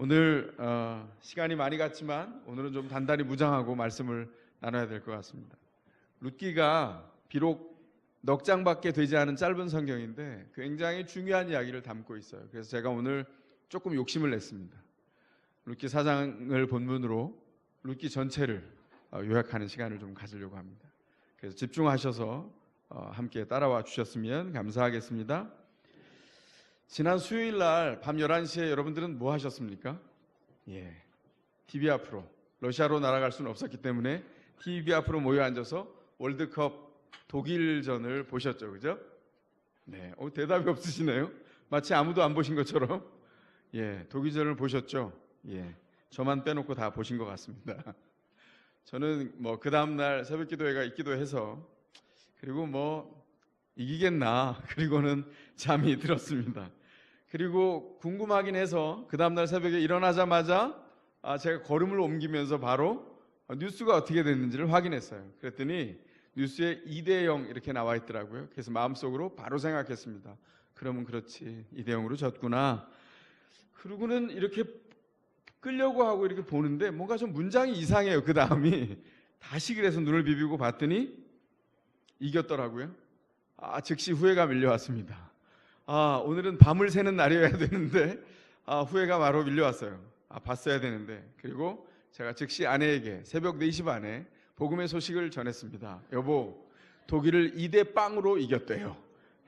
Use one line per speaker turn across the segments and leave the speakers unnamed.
오늘 시간이 많이 갔지만 오늘은 좀 단단히 무장하고 말씀을 나눠야 될 것 같습니다. 룻기가 비록 넉 장밖에 되지 않은 짧은 성경인데 굉장히 중요한 이야기를 담고 있어요. 그래서 제가 오늘 조금 욕심을 냈습니다. 룻기 4장을 본문으로 룻기 전체를 요약하는 시간을 좀 가지려고 합니다. 그래서 집중하셔서 함께 따라와 주셨으면 감사하겠습니다. 지난 수요일 날 밤 11시에 여러분들은 뭐 하셨습니까? TV 앞으로, 러시아로 날아갈 수는 없었기 때문에 TV 앞으로 모여 앉아서 월드컵 독일전을 보셨죠, 그죠? 네, 대답이 없으시네요. 마치 아무도 안 보신 것처럼. 독일전을 보셨죠? 저만 빼놓고 다 보신 것 같습니다. 저는 그 다음날 새벽 기도회가 있기도 해서 그리고 이기겠나 그리고는 잠이 들었습니다. 그리고 궁금하긴 해서 그 다음날 새벽에 일어나자마자 제가 걸음을 옮기면서 바로 뉴스가 어떻게 됐는지를 확인했어요. 그랬더니 뉴스에 2대0 이렇게 나와 있더라고요. 그래서 마음속으로 바로 생각했습니다. 그러면 그렇지, 2대0으로 졌구나. 그러고는 이렇게 끌려고 하고 이렇게 보는데 뭔가 좀 문장이 이상해요. 그 다음이 다시 그래서 눈을 비비고 봤더니 이겼더라고요. 즉시 후회가 밀려왔습니다. 오늘은 밤을 새는 날이어야 되는데 후회가 바로 밀려왔어요. 봤어야 되는데. 그리고 제가 즉시 아내에게 새벽 4시 반에 복음의 소식을 전했습니다. 여보, 독일을 2대0으로 이겼대요.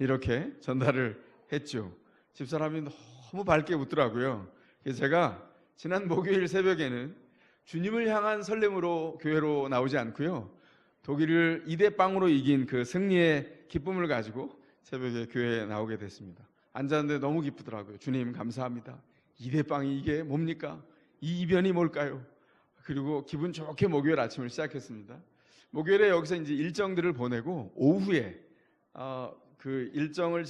이렇게 전달을 했죠. 집사람이 너무 밝게 웃더라고요. 그래서 제가 지난 목요일 새벽에는 주님을 향한 설렘으로 교회로 나오지 않고요, 독일을 2대0으로 이긴 그 승리의 기쁨을 가지고 새벽에 교회에 나오게 됐습니다. 앉았는데 너무 기쁘더라고요. 주님 감사합니다. 2대0이 이게 뭡니까? 이 이변이 뭘까요? 그리고 기분 좋게 목요일 아침을 시작했습니다. 목요일에 여기서 이제 일정들을 보내고 오후에 그 일정을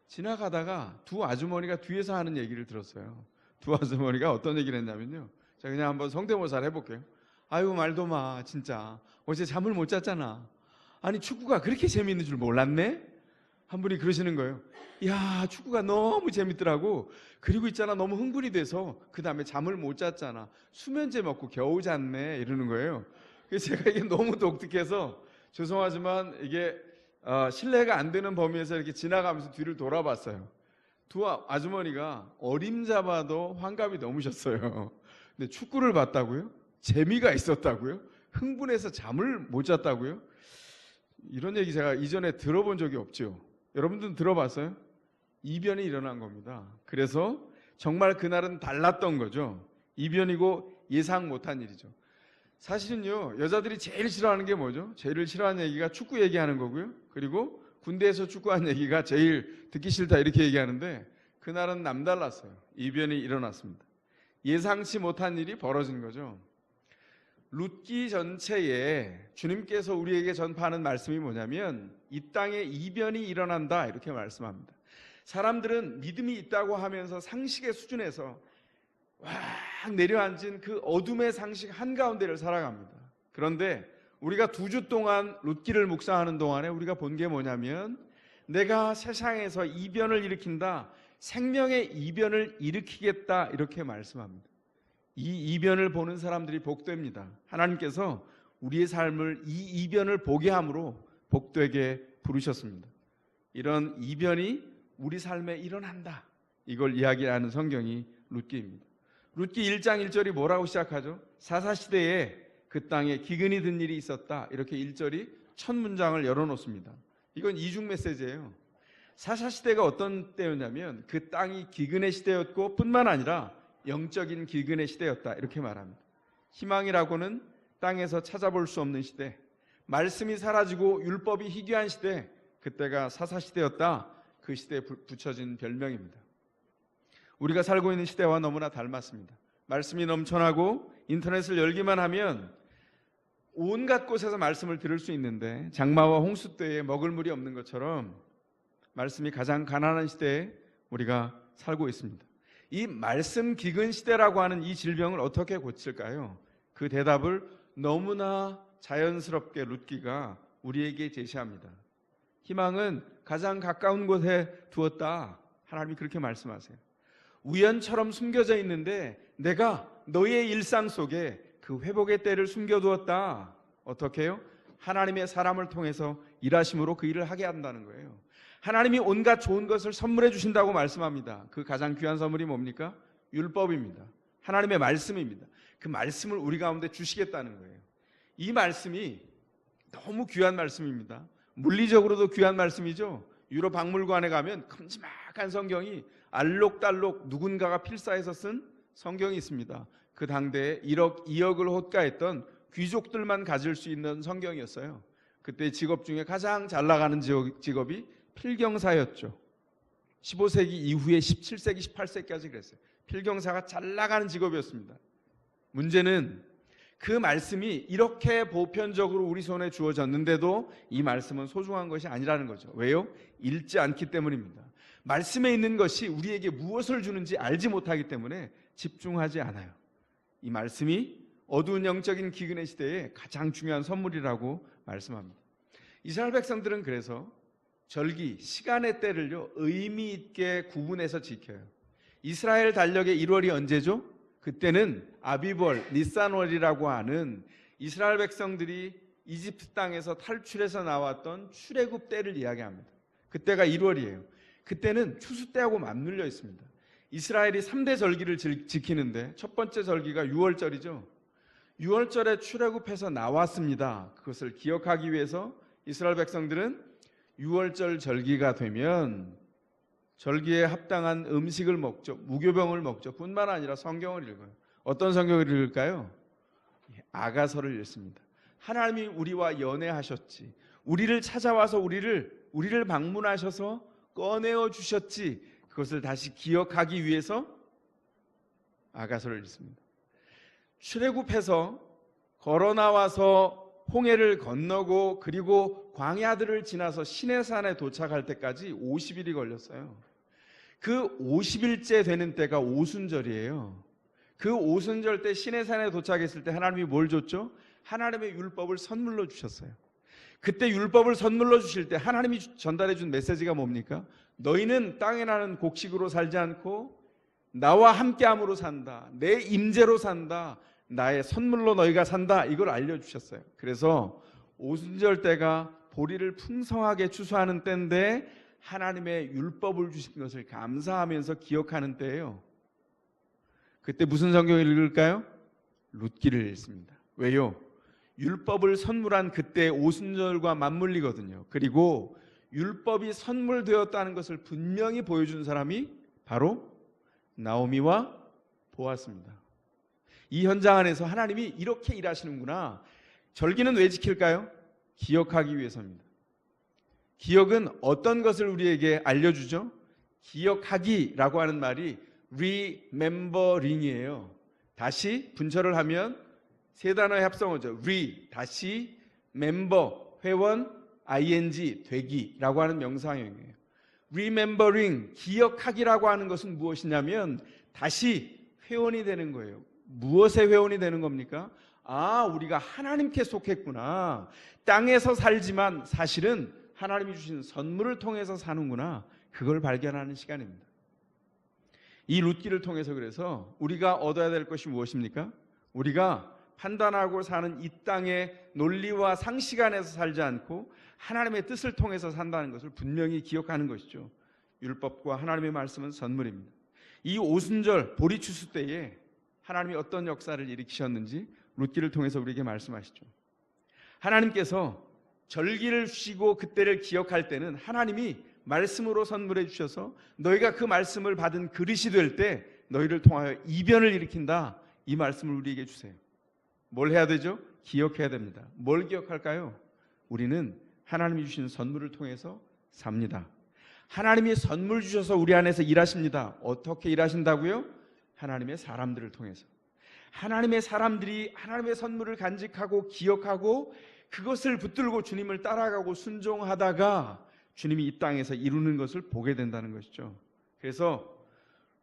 지나가다가 두 아주머니가 뒤에서 하는 얘기를 들었어요. 두 아주머니가 어떤 얘기를 했냐면요, 제가 그냥 한번 성대모사를 해볼게요. 아유 말도 마, 진짜 어제 잠을 못 잤잖아. 아니 축구가 그렇게 재미있는 줄 몰랐네? 한 분이 그러시는 거예요. 야, 축구가 너무 재밌더라고. 그리고 있잖아, 너무 흥분이 돼서 그 다음에 잠을 못 잤잖아. 수면제 먹고 겨우 잤네, 이러는 거예요. 그래서 제가 이게 너무 독특해서 죄송하지만 이게 신뢰가 안 되는 범위에서 이렇게 지나가면서 뒤를 돌아봤어요. 두 아주머니가 어림잡아도 환갑이 넘으셨어요. 근데 축구를 봤다고요? 재미가 있었다고요? 흥분해서 잠을 못 잤다고요? 이런 얘기 제가 이전에 들어본 적이 없죠. 여러분들은 들어봤어요? 이변이 일어난 겁니다. 그래서 정말 그날은 달랐던 거죠. 이변이고 예상 못한 일이죠. 사실은요, 여자들이 제일 싫어하는 게 뭐죠? 제일 싫어하는 얘기가 축구 얘기하는 거고요. 그리고 군대에서 축구한 얘기가 제일 듣기 싫다, 이렇게 얘기하는데 그날은 남달랐어요. 이변이 일어났습니다. 예상치 못한 일이 벌어진 거죠. 룻기 전체에 주님께서 우리에게 전파하는 말씀이 뭐냐면 이 땅에 이변이 일어난다, 이렇게 말씀합니다. 사람들은 믿음이 있다고 하면서 상식의 수준에서 확 내려앉은 그 어둠의 상식 한가운데를 살아갑니다. 그런데 우리가 2주 동안 룻기를 묵상하는 동안에 우리가 본 게 뭐냐면 내가 세상에서 이변을 일으킨다, 생명의 이변을 일으키겠다, 이렇게 말씀합니다. 이 이변을 보는 사람들이 복됩니다. 하나님께서 우리의 삶을 이 이변을 보게 함으로 복되게 부르셨습니다. 이런 이변이 우리 삶에 일어난다, 이걸 이야기하는 성경이 룻기입니다. 룻기 1장 1절이 뭐라고 시작하죠? 사사시대에 그 땅에 기근이 든 일이 있었다, 이렇게 1절이 첫 문장을 열어놓습니다. 이건 이중 메시지예요. 사사시대가 어떤 때였냐면 그 땅이 기근의 시대였고 뿐만 아니라 영적인 기근의 시대였다, 이렇게 말합니다. 희망이라고는 땅에서 찾아볼 수 없는 시대, 말씀이 사라지고 율법이 희귀한 시대, 그때가 사사시대였다. 그 시대에 붙여진 별명입니다. 우리가 살고 있는 시대와 너무나 닮았습니다. 말씀이 넘쳐나고 인터넷을 열기만 하면 온갖 곳에서 말씀을 들을 수 있는데 장마와 홍수 때에 먹을 물이 없는 것처럼 말씀이 가장 가난한 시대에 우리가 살고 있습니다. 이 말씀 기근 시대라고 하는 이 질병을 어떻게 고칠까요? 그 대답을 너무나 자연스럽게 룻기가 우리에게 제시합니다. 희망은 가장 가까운 곳에 두었다, 하나님이 그렇게 말씀하세요. 우연처럼 숨겨져 있는데 내가 너의 일상 속에 그 회복의 때를 숨겨두었다. 어떻게 해요? 하나님의 사람을 통해서 일하심으로 그 일을 하게 한다는 거예요. 하나님이 온갖 좋은 것을 선물해 주신다고 말씀합니다. 그 가장 귀한 선물이 뭡니까? 율법입니다. 하나님의 말씀입니다. 그 말씀을 우리 가운데 주시겠다는 거예요. 이 말씀이 너무 귀한 말씀입니다. 물리적으로도 귀한 말씀이죠. 유럽 박물관에 가면 큼지막한 성경이 알록달록 누군가가 필사해서 쓴 성경이 있습니다. 그 당대에 1억, 2억을 호가했던 귀족들만 가질 수 있는 성경이었어요. 그때 직업 중에 가장 잘 나가는 직업이 필경사였죠. 15세기 이후에 17세기, 18세기까지 그랬어요. 필경사가 잘 나가는 직업이었습니다. 문제는 그 말씀이 이렇게 보편적으로 우리 손에 주어졌는데도 이 말씀은 소중한 것이 아니라는 거죠. 왜요? 읽지 않기 때문입니다. 말씀에 있는 것이 우리에게 무엇을 주는지 알지 못하기 때문에 집중하지 않아요. 이 말씀이 어두운 영적인 기근의 시대에 가장 중요한 선물이라고 말씀합니다. 이스라엘 백성들은 그래서 절기, 시간의 때를요 의미 있게 구분해서 지켜요. 이스라엘 달력의 1월이 언제죠? 그때는 아비벌, 니산월이라고 하는 이스라엘 백성들이 이집트 땅에서 탈출해서 나왔던 출애굽 때를 이야기합니다. 그때가 1월이에요. 그때는 추수 때하고 맞물려 있습니다. 이스라엘이 3대 절기를 지키는데 첫 번째 절기가 6월절이죠. 6월절에 출애굽해서 나왔습니다. 그것을 기억하기 위해서 이스라엘 백성들은 6월절 절기가 되면 절기에 합당한 음식을 먹죠. 무교병을 먹죠. 뿐만 아니라 성경을 읽어요. 어떤 성경을 읽을까요? 아가서를 읽습니다. 하나님이 우리와 연애하셨지. 우리를 찾아와서 우리를 방문하셔서 꺼내어 주셨지. 그것을 다시 기억하기 위해서 아가서를 읽습니다. 출애굽해서 걸어 나와서 홍해를 건너고 그리고 광야들을 지나서 시내산에 도착할 때까지 50일이 걸렸어요. 그 50일째 되는 때가 오순절이에요. 그 오순절 때 시내산에 도착했을 때 하나님이 뭘 줬죠? 하나님의 율법을 선물로 주셨어요. 그때 율법을 선물로 주실 때 하나님이 전달해 준 메시지가 뭡니까? 너희는 땅에 나는 곡식으로 살지 않고 나와 함께함으로 산다. 내 임재로 산다. 나의 선물로 너희가 산다. 이걸 알려주셨어요. 그래서 오순절 때가 보리를 풍성하게 추수하는 때인데 하나님의 율법을 주신 것을 감사하면서 기억하는 때예요. 그때 무슨 성경을 읽을까요? 룻기를 읽습니다. 왜요? 율법을 선물한 그때 오순절과 맞물리거든요. 그리고 율법이 선물되었다는 것을 분명히 보여준 사람이 바로 나오미와 보았습니다. 이 현장 안에서 하나님이 이렇게 일하시는구나. 절기는 왜 지킬까요? 기억하기 위해서입니다. 기억은 어떤 것을 우리에게 알려주죠? 기억하기라고 하는 말이 remembering이에요. 다시 분철을 하면 세 단어의 합성어죠. 다시, member, 회원, ing, 되기라고 하는 명사형이에요. remembering, 기억하기라고 하는 것은 무엇이냐면 다시 회원이 되는 거예요. 무엇의 회원이 되는 겁니까? 우리가 하나님께 속했구나. 땅에서 살지만 사실은 하나님이 주신 선물을 통해서 사는구나. 그걸 발견하는 시간입니다. 이 룻기를 통해서 그래서 우리가 얻어야 될 것이 무엇입니까? 우리가 판단하고 사는 이 땅의 논리와 상식 안에서 살지 않고 하나님의 뜻을 통해서 산다는 것을 분명히 기억하는 것이죠. 율법과 하나님의 말씀은 선물입니다. 이 오순절 보리추수 때에 하나님이 어떤 역사를 일으키셨는지 룻기를 통해서 우리에게 말씀하시죠. 하나님께서 절기를 주시고 그때를 기억할 때는 하나님이 말씀으로 선물해 주셔서 너희가 그 말씀을 받은 그릇이 될 때 너희를 통하여 이변을 일으킨다. 이 말씀을 우리에게 주세요. 뭘 해야 되죠? 기억해야 됩니다. 뭘 기억할까요? 우리는 하나님이 주신 선물을 통해서 삽니다. 하나님이 선물 주셔서 우리 안에서 일하십니다. 어떻게 일하신다고요? 하나님의 사람들을 통해서. 하나님의 사람들이 하나님의 선물을 간직하고 기억하고 그것을 붙들고 주님을 따라가고 순종하다가 주님이 이 땅에서 이루는 것을 보게 된다는 것이죠. 그래서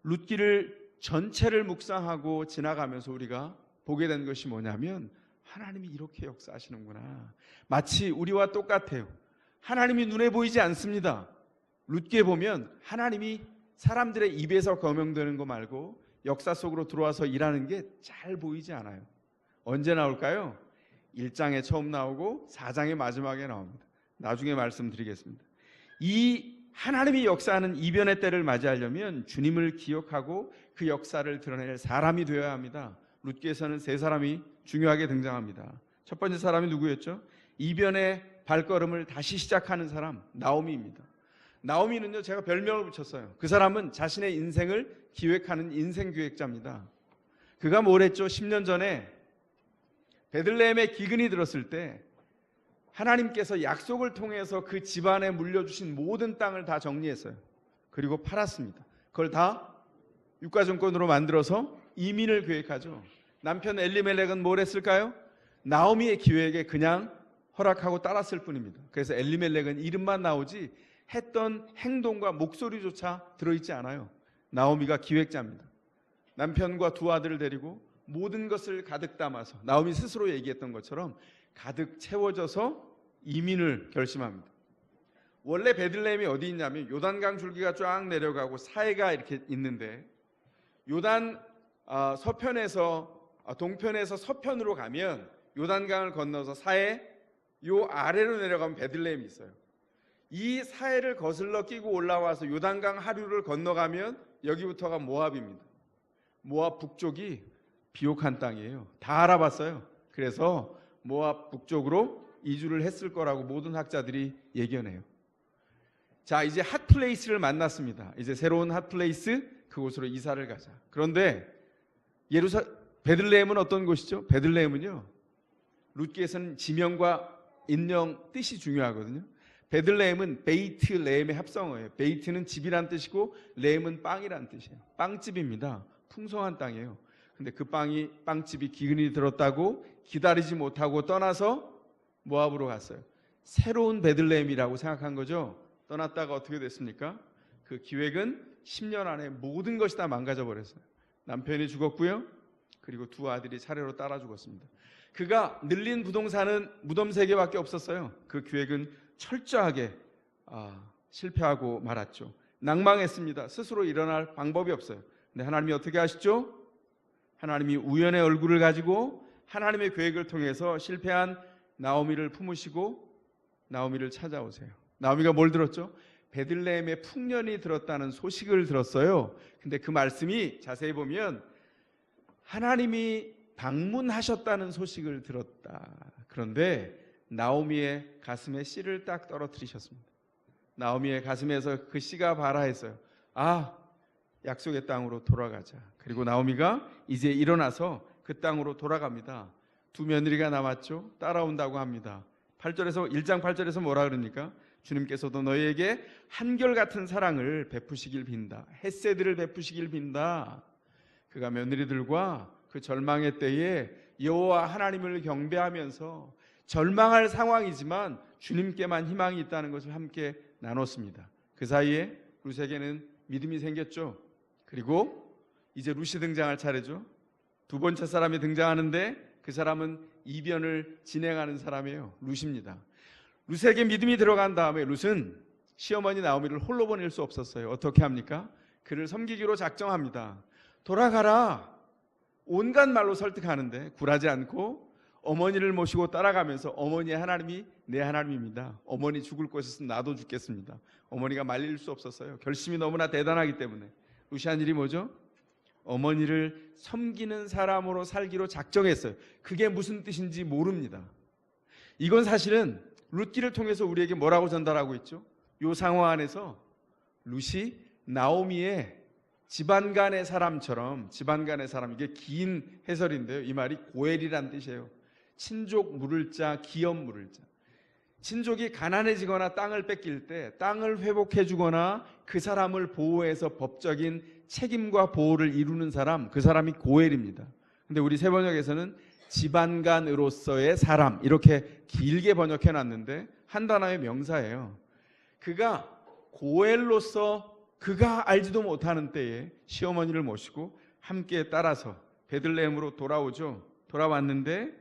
룻기를 전체를 묵상하고 지나가면서 우리가 보게 된 것이 뭐냐면 하나님이 이렇게 역사하시는구나. 마치 우리와 똑같아요. 하나님이 눈에 보이지 않습니다. 룻기에 보면 하나님이 사람들의 입에서 거명되는 거 말고 역사 속으로 들어와서 일하는 게 잘 보이지 않아요. 언제 나올까요? 1장에 처음 나오고 4장의 마지막에 나옵니다. 나중에 말씀드리겠습니다. 이 하나님이 역사하는 이변의 때를 맞이하려면 주님을 기억하고 그 역사를 드러낼 사람이 되어야 합니다. 룻기에서는 세 사람이 중요하게 등장합니다. 첫 번째 사람이 누구였죠? 이변의 발걸음을 다시 시작하는 사람, 나오미입니다. 나오미는요, 제가 별명을 붙였어요. 그 사람은 자신의 인생을 기획하는 인생기획자입니다. 그가 뭘 했죠? 10년 전에 베들레헴에 기근이 들었을 때 하나님께서 약속을 통해서 그 집안에 물려주신 모든 땅을 다 정리했어요. 그리고 팔았습니다. 그걸 다 유가증권으로 만들어서 이민을 계획하죠. 남편 엘리멜렉은 뭘 했을까요? 나오미의 기획에 그냥 허락하고 따랐을 뿐입니다. 그래서 엘리멜렉은 이름만 나오지 했던 행동과 목소리조차 들어있지 않아요. 나오미가 기획자입니다. 남편과 두 아들을 데리고 모든 것을 가득 담아서 나오미 스스로 얘기했던 것처럼 가득 채워져서 이민을 결심합니다. 원래 베들레헴이 어디 있냐면 요단강 줄기가 쫙 내려가고 사해가 이렇게 있는데 요단 동편에서 서편으로 가면 요단강을 건너서 사해 요 아래로 내려가면 베들레헴이 있어요. 이 사해를 거슬러 끼고 올라와서 요단강 하류를 건너가면 여기부터가 모압입니다. 모압 북쪽이 비옥한 땅이에요. 다 알아봤어요. 그래서 모압 북쪽으로 이주를 했을 거라고 모든 학자들이 예견해요. 자, 이제 핫플레이스를 만났습니다. 이제 새로운 핫플레이스, 그곳으로 이사를 가자. 그런데 베들레헴은 어떤 곳이죠? 베들레헴은요, 룻기에서는 지명과 인명 뜻이 중요하거든요. 베들레헴은 베이트 레헴의 합성어예요. 베이트는 집이란 뜻이고 레헴은 빵이란 뜻이에요. 빵집입니다. 풍성한 땅이에요. 근데 그 빵집이 기근이 들었다고 기다리지 못하고 떠나서 모압으로 갔어요. 새로운 베들레헴이라고 생각한 거죠. 떠났다가 어떻게 됐습니까? 그 기획은 10년 안에 모든 것이 다 망가져 버렸어요. 남편이 죽었고요. 그리고 두 아들이 차례로 따라 죽었습니다. 그가 늘린 부동산은 무덤 3개밖에 없었어요. 그 기획은 철저하게 실패하고 말았죠. 낭망했습니다. 스스로 일어날 방법이 없어요. 근데 하나님이 어떻게 하시죠? 하나님이 우연의 얼굴을 가지고 하나님의 계획을 통해서 실패한 나오미를 품으시고 나오미를 찾아오세요. 나오미가 뭘 들었죠? 베들레헴에 풍년이 들었다는 소식을 들었어요. 근데 그 말씀이 자세히 보면 하나님이 방문하셨다는 소식을 들었다. 그런데 나오미의 가슴에 씨를 딱 떨어뜨리셨습니다. 나오미의 가슴에서 그 씨가 발하했어요. 약속의 땅으로 돌아가자. 그리고 나오미가 이제 일어나서 그 땅으로 돌아갑니다. 두 며느리가 남았죠. 따라온다고 합니다. 1장 8절에서 뭐라 그러니까? 주님께서도 너희에게 한결같은 사랑을 베푸시길 빈다. 헷세드를 베푸시길 빈다. 그가 며느리들과 그 절망의 때에 여호와 하나님을 경배하면서 절망할 상황이지만 주님께만 희망이 있다는 것을 함께 나눴습니다. 그 사이에 룻에게는 믿음이 생겼죠. 그리고 이제 룻이 등장할 차례죠. 두 번째 사람이 등장하는데 그 사람은 이변을 진행하는 사람이에요. 룻입니다. 룻에게 믿음이 들어간 다음에 룻은 시어머니 나오미를 홀로 보낼 수 없었어요. 어떻게 합니까? 그를 섬기기로 작정합니다. 돌아가라. 온갖 말로 설득하는데 굴하지 않고 어머니를 모시고 따라가면서 어머니의 하나님이 내 하나님입니다. 어머니 죽을 곳에서 나도 죽겠습니다. 어머니가 말릴 수 없었어요. 결심이 너무나 대단하기 때문에. 룻이 한 일이 뭐죠? 어머니를 섬기는 사람으로 살기로 작정했어요. 그게 무슨 뜻인지 모릅니다. 이건 사실은 룻기를 통해서 우리에게 뭐라고 전달하고 있죠? 이 상황 안에서 룻이 나오미의 집안간의 사람처럼, 집안간의 사람, 이게 긴 해설인데요. 이 말이 고엘이란 뜻이에요. 친족 물을 자, 기업 물을 자. 친족이 가난해지거나 땅을 뺏길 때 땅을 회복해 주거나 그 사람을 보호해서 법적인 책임과 보호를 이루는 사람, 그 사람이 고엘입니다. 근데 우리 세번역에서는 집안간으로서의 사람, 이렇게 길게 번역해 놨는데 한 단어의 명사예요. 그가 고엘로서 그가 알지도 못하는 때에 시어머니를 모시고 함께 따라서 베들레헴으로 돌아오죠. 돌아왔는데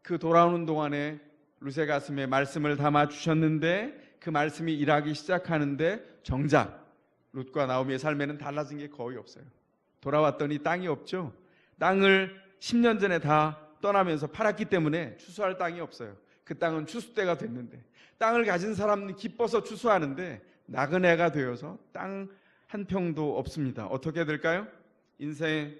그 돌아오는 동안에 룻의 가슴에 말씀을 담아 주셨는데 그 말씀이 일하기 시작하는데 정작 룻과 나오미의 삶에는 달라진 게 거의 없어요. 돌아왔더니 땅이 없죠. 땅을 10년 전에 다 떠나면서 팔았기 때문에 추수할 땅이 없어요. 그 땅은 추수 때가 됐는데, 땅을 가진 사람은 기뻐서 추수하는데 나그네가 되어서 땅 한 평도 없습니다. 어떻게 될까요? 인생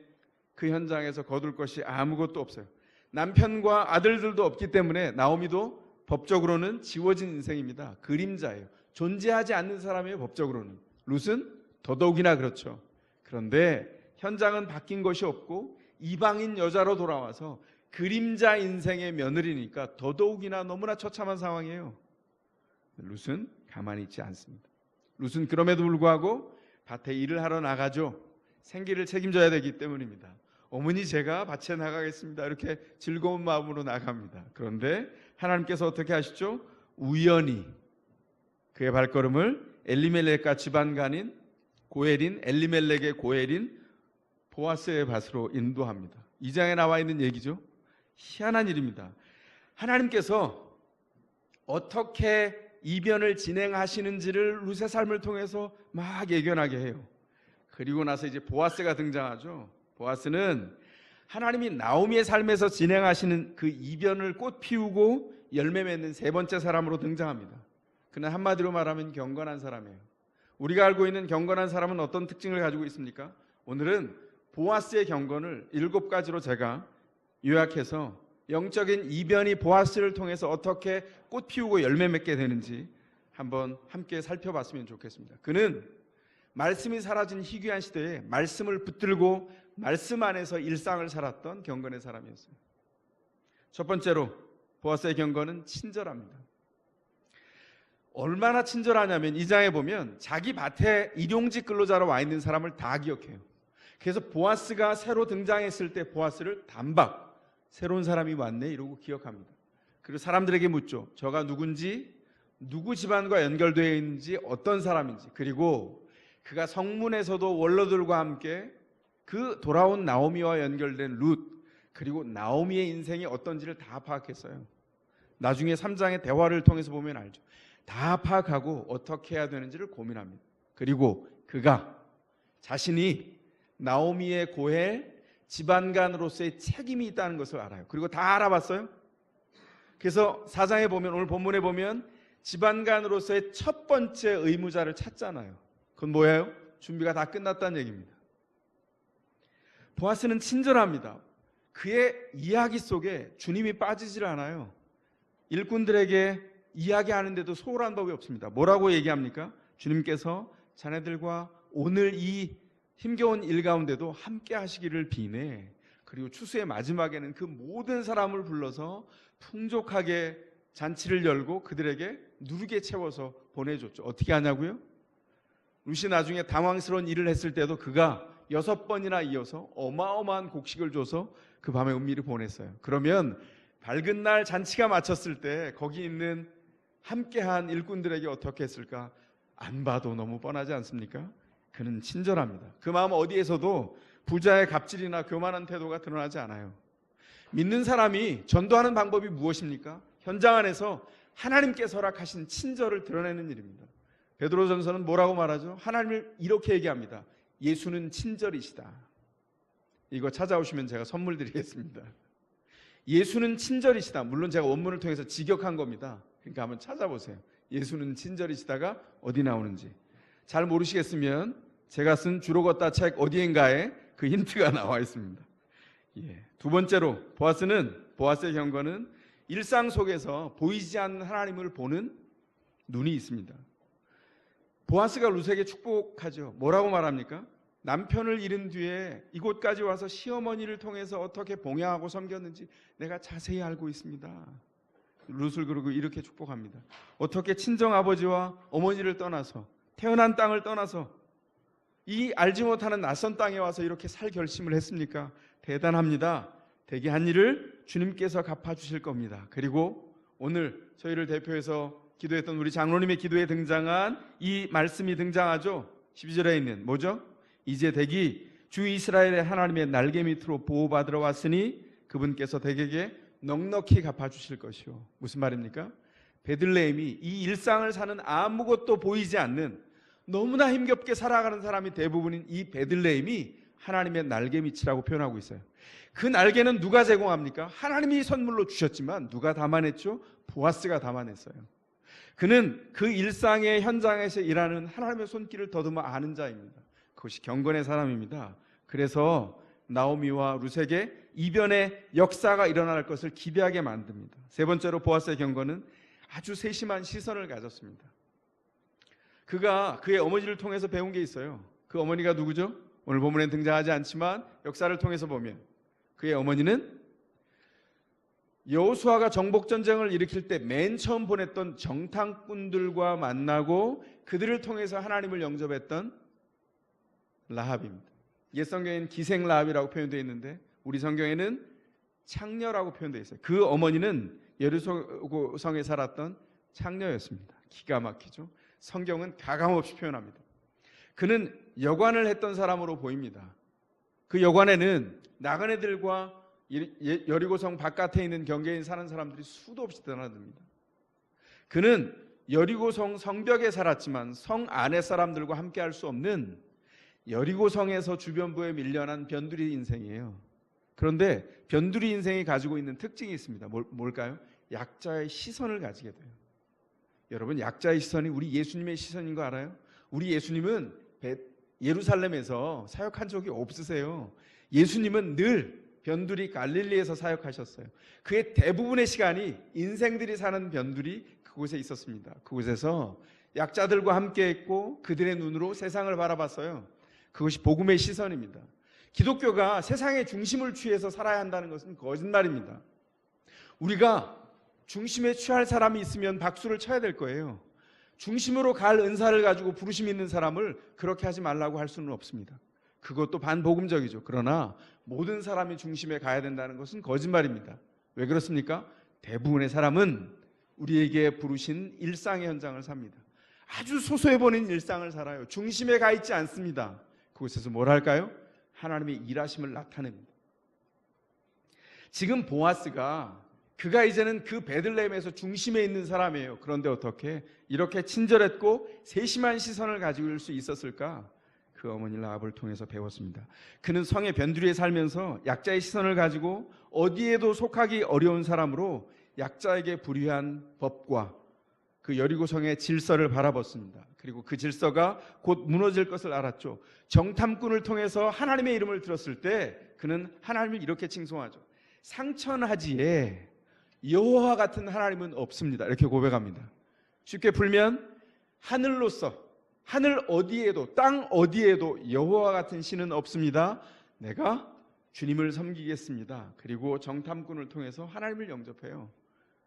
그 현장에서 거둘 것이 아무것도 없어요. 남편과 아들들도 없기 때문에 나오미도 법적으로는 지워진 인생입니다. 그림자예요. 존재하지 않는 사람이에요. 법적으로는. 룻은 더더욱이나 그렇죠. 그런데 현장은 바뀐 것이 없고 이방인 여자로 돌아와서 그림자 인생의 며느리니까 더더욱이나 너무나 처참한 상황이에요. 룻은 가만히 있지 않습니다. 룻은 그럼에도 불구하고 밭에 일을 하러 나가죠. 생계를 책임져야 되기 때문입니다. 어머니 제가 밭에 나가겠습니다. 이렇게 즐거운 마음으로 나갑니다. 그런데 하나님께서 어떻게 하시죠? 우연히 그의 발걸음을 엘리멜렉과 집안간인 고엘인 엘리멜렉의 고엘인 보아스의 밭으로 인도합니다. 2장에 나와 있는 얘기죠. 희한한 일입니다. 하나님께서 어떻게 이변을 진행하시는지를 룻의 삶을 통해서 막 예견하게 해요. 그리고 나서 이제 보아스가 등장하죠. 보아스는 하나님이 나오미의 삶에서 진행하시는 그 이변을 꽃 피우고 열매 맺는 세 번째 사람으로 등장합니다. 그는 한마디로 말하면 경건한 사람이에요. 우리가 알고 있는 경건한 사람은 어떤 특징을 가지고 있습니까? 오늘은 보아스의 경건을 7가지로 제가 요약해서 영적인 이변이 보아스를 통해서 어떻게 꽃 피우고 열매 맺게 되는지 한번 함께 살펴봤으면 좋겠습니다. 그는 말씀이 사라진 희귀한 시대에 말씀을 붙들고 말씀 안에서 일상을 살았던 경건의 사람이었어요. 첫 번째로 보아스의 경건은 친절합니다. 얼마나 친절하냐면 2장에 보면 자기 밭에 일용직 근로자로 와 있는 사람을 다 기억해요. 그래서 보아스가 새로 등장했을 때 보아스를 단박 새로운 사람이 왔네 이러고 기억합니다. 그리고 사람들에게 묻죠. 저가 누군지, 누구 집안과 연결되어 있는지, 어떤 사람인지, 그리고 그가 성문에서도 원로들과 함께 그 돌아온 나오미와 연결된 룻, 그리고 나오미의 인생이 어떤지를 다 파악했어요. 나중에 3장의 대화를 통해서 보면 알죠. 다 파악하고 어떻게 해야 되는지를 고민합니다. 그리고 그가 자신이 나오미의 고엘 집안간으로서의 책임이 있다는 것을 알아요. 그리고 다 알아봤어요. 그래서 4장에 보면, 오늘 본문에 보면 집안간으로서의 첫 번째 의무자를 찾잖아요. 그건 뭐예요? 준비가 다 끝났다는 얘기입니다. 보아스는 친절합니다. 그의 이야기 속에 주님이 빠지질 않아요. 일꾼들에게 이야기하는데도 소홀한 법이 없습니다. 뭐라고 얘기합니까? 주님께서 자네들과 오늘 이 힘겨운 일 가운데도 함께 하시기를 비네. 그리고 추수의 마지막에는 그 모든 사람을 불러서 풍족하게 잔치를 열고 그들에게 누르게 채워서 보내줬죠. 어떻게 하냐고요? 룻이 나중에 당황스러운 일을 했을 때도 그가 6번이나 이어서 어마어마한 곡식을 줘서 그 밤에 은밀히 보냈어요. 그러면 밝은 날 잔치가 마쳤을 때 거기 있는 함께한 일꾼들에게 어떻게 했을까? 안 봐도 너무 뻔하지 않습니까? 그는 친절합니다. 그 마음 어디에서도 부자의 갑질이나 교만한 태도가 드러나지 않아요. 믿는 사람이 전도하는 방법이 무엇입니까? 현장 안에서 하나님께서 허락하신 친절을 드러내는 일입니다. 베드로전서는 뭐라고 말하죠? 하나님을 이렇게 얘기합니다. 예수는 친절이시다. 이거 찾아오시면 제가 선물 드리겠습니다. 예수는 친절이시다. 물론 제가 원문을 통해서 직역한 겁니다. 그러니까 한번 찾아보세요. 예수는 친절이시다가 어디 나오는지. 잘 모르시겠으면 제가 쓴 주로 걷다 책 어디인가에 그 힌트가 나와 있습니다. 두 번째로 보아스의 경건은 일상 속에서 보이지 않는 하나님을 보는 눈이 있습니다. 보아스가 룻에게 축복하죠. 뭐라고 말합니까? 남편을 잃은 뒤에 이곳까지 와서 시어머니를 통해서 어떻게 봉양하고 섬겼는지 내가 자세히 알고 있습니다. 룻을 그리고 이렇게 축복합니다. 어떻게 친정아버지와 어머니를 떠나서 태어난 땅을 떠나서 이 알지 못하는 낯선 땅에 와서 이렇게 살 결심을 했습니까? 대단합니다. 되게 한 일을 주님께서 갚아주실 겁니다. 그리고 오늘 저희를 대표해서 기도했던 우리 장로님의 기도에 등장한 이 말씀이 등장하죠. 12절에 있는 뭐죠? 이제 댁이 주 이스라엘의 하나님의 날개 밑으로 보호받으러 왔으니 그분께서 댁에게 넉넉히 갚아주실 것이요. 무슨 말입니까? 베들레헴이 이 일상을 사는 아무것도 보이지 않는 너무나 힘겹게 살아가는 사람이 대부분인 이 베들레헴이 하나님의 날개밑이라고 표현하고 있어요. 그 날개는 누가 제공합니까? 하나님이 선물로 주셨지만 누가 담아냈죠? 보아스가 담아냈어요. 그는 그 일상의 현장에서 일하는 하나님의 손길을 더듬어 아는 자입니다. 그것이 경건의 사람입니다. 그래서 나오미와 룻에게 이변의 역사가 일어날 것을 기대하게 만듭니다. 세 번째로 보아스의 경건은 아주 세심한 시선을 가졌습니다. 그가 그의 어머니를 통해서 배운 게 있어요. 그 어머니가 누구죠? 오늘 본문에 등장하지 않지만 역사를 통해서 보면 그의 어머니는 여호수아가 정복전쟁을 일으킬 때 맨 처음 보냈던 정탐꾼들과 만나고 그들을 통해서 하나님을 영접했던 라합입니다. 옛 성경에는 기생 라합이라고 표현되어 있는데 우리 성경에는 창녀라고 표현되어 있어요. 그 어머니는 여리고성에 살았던 창녀였습니다. 기가 막히죠. 성경은 가감없이 표현합니다. 그는 여관을 했던 사람으로 보입니다. 그 여관에는 나그네들과 여리고성 바깥에 있는 경계에 사는 사람들이 수도 없이 드나듭니다. 그는 여리고성 성벽에 살았지만 성 안의 사람들과 함께 할 수 없는 여리고성에서 주변부에 밀려난 변두리 인생이에요. 그런데 변두리 인생이 가지고 있는 특징이 있습니다. 뭘까요? 약자의 시선을 가지게 돼요. 여러분, 약자의 시선이 우리 예수님의 시선인 거 알아요? 우리 예수님은 예루살렘에서 사역한 적이 없으세요. 예수님은 늘 변두리 갈릴리에서 사역하셨어요. 그의 대부분의 시간이 인생들이 사는 변두리 그곳에 있었습니다. 그곳에서 약자들과 함께 했고 그들의 눈으로 세상을 바라봤어요. 그것이 복음의 시선입니다. 기독교가 세상의 중심을 취해서 살아야 한다는 것은 거짓말입니다. 우리가 중심에 취할 사람이 있으면 박수를 쳐야 될 거예요. 중심으로 갈 은사를 가지고 부르심 있는 사람을 그렇게 하지 말라고 할 수는 없습니다. 그것도 반복음적이죠. 그러나 모든 사람이 중심에 가야 된다는 것은 거짓말입니다. 왜 그렇습니까? 대부분의 사람은 우리에게 부르신 일상의 현장을 삽니다. 아주 소소해 보이는 일상을 살아요. 중심에 가 있지 않습니다. 그곳에서 뭘 할까요? 하나님의 일하심을 나타냅니다. 지금 보아스가 그가 이제는 그 베들레헴에서 중심에 있는 사람이에요. 그런데 어떻게 이렇게 친절했고 세심한 시선을 가지고 수 있었을까? 그 어머니 라합을 통해서 배웠습니다. 그는 성의 변두리에 살면서 약자의 시선을 가지고 어디에도 속하기 어려운 사람으로 약자에게 불의한 법과 그 여리고성의 질서를 바라봤습니다. 그리고 그 질서가 곧 무너질 것을 알았죠. 정탐꾼을 통해서 하나님의 이름을 들었을 때 그는 하나님을 이렇게 칭송하죠. 상천하지에 여호와 같은 하나님은 없습니다. 이렇게 고백합니다. 쉽게 풀면 하늘로서 하늘 어디에도 땅 어디에도 여호와 같은 신은 없습니다. 내가 주님을 섬기겠습니다. 그리고 정탐꾼을 통해서 하나님을 영접해요.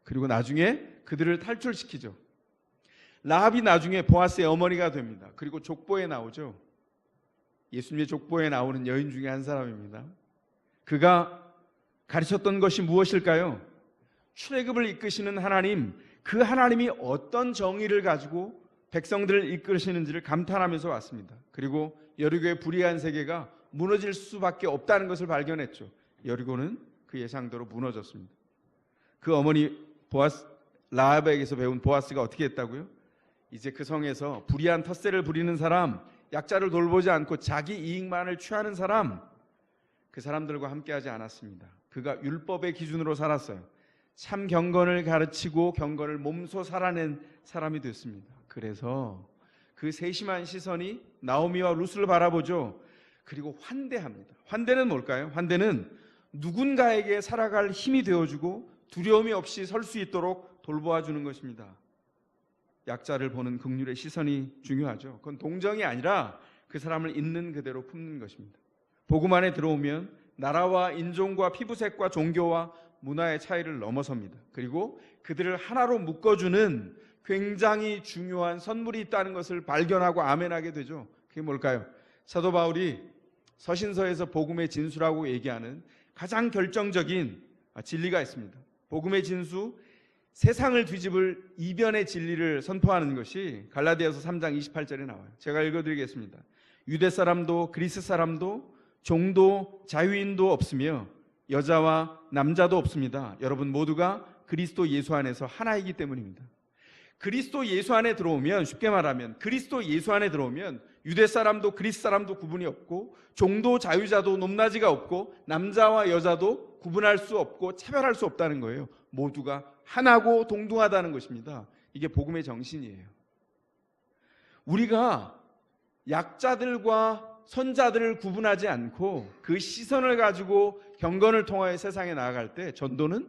그리고 나중에 그들을 탈출시키죠. 라합이 나중에 보아스의 어머니가 됩니다. 그리고 족보에 나오죠. 예수님의 족보에 나오는 여인 중에 한 사람입니다. 그가 가르쳤던 것이 무엇일까요? 출애굽을 이끄시는 하나님, 그 하나님이 어떤 정의를 가지고 백성들을 이끄시는지를 감탄하면서 왔습니다. 그리고 여리고의 불의한 세계가 무너질 수밖에 없다는 것을 발견했죠. 여리고는 그 예상대로 무너졌습니다. 그 어머니 보아스 라합에게서 배운 보아스가 어떻게 했다고요? 이제 그 성에서 불의한 텃세를 부리는 사람, 약자를 돌보지 않고 자기 이익만을 취하는 사람, 그 사람들과 함께하지 않았습니다. 그가 율법의 기준으로 살았어요. 참 경건을 가르치고 경건을 몸소 살아낸 사람이 됐습니다. 그래서 그 세심한 시선이 나오미와 룻을 바라보죠. 그리고 환대합니다. 환대는 뭘까요? 환대는 누군가에게 살아갈 힘이 되어주고 두려움이 없이 설 수 있도록 돌보아주는 것입니다. 약자를 보는 긍휼의 시선이 중요하죠. 그건 동정이 아니라 그 사람을 있는 그대로 품는 것입니다. 복음 안에 들어오면 나라와 인종과 피부색과 종교와 문화의 차이를 넘어섭니다. 그리고 그들을 하나로 묶어주는 굉장히 중요한 선물이 있다는 것을 발견하고 아멘하게 되죠. 그게 뭘까요? 사도 바울이 서신서에서 복음의 진수라고 얘기하는 가장 결정적인 진리가 있습니다. 복음의 진수, 세상을 뒤집을 이변의 진리를 선포하는 것이 갈라디아서 3장 28절에 나와요. 제가 읽어드리겠습니다. 유대 사람도 그리스 사람도 종도 자유인도 없으며 여자와 남자도 없습니다. 여러분 모두가 그리스도 예수 안에서 하나이기 때문입니다. 그리스도 예수 안에 들어오면, 쉽게 말하면 그리스도 예수 안에 들어오면 유대 사람도 그리스 사람도 구분이 없고, 종도 자유자도 높낮이가 없고, 남자와 여자도 구분할 수 없고 차별할 수 없다는 거예요. 모두가 하나고 동등하다는 것입니다. 이게 복음의 정신이에요. 우리가 약자들과 선자들을 구분하지 않고 그 시선을 가지고 경건을 통하여 세상에 나아갈 때 전도는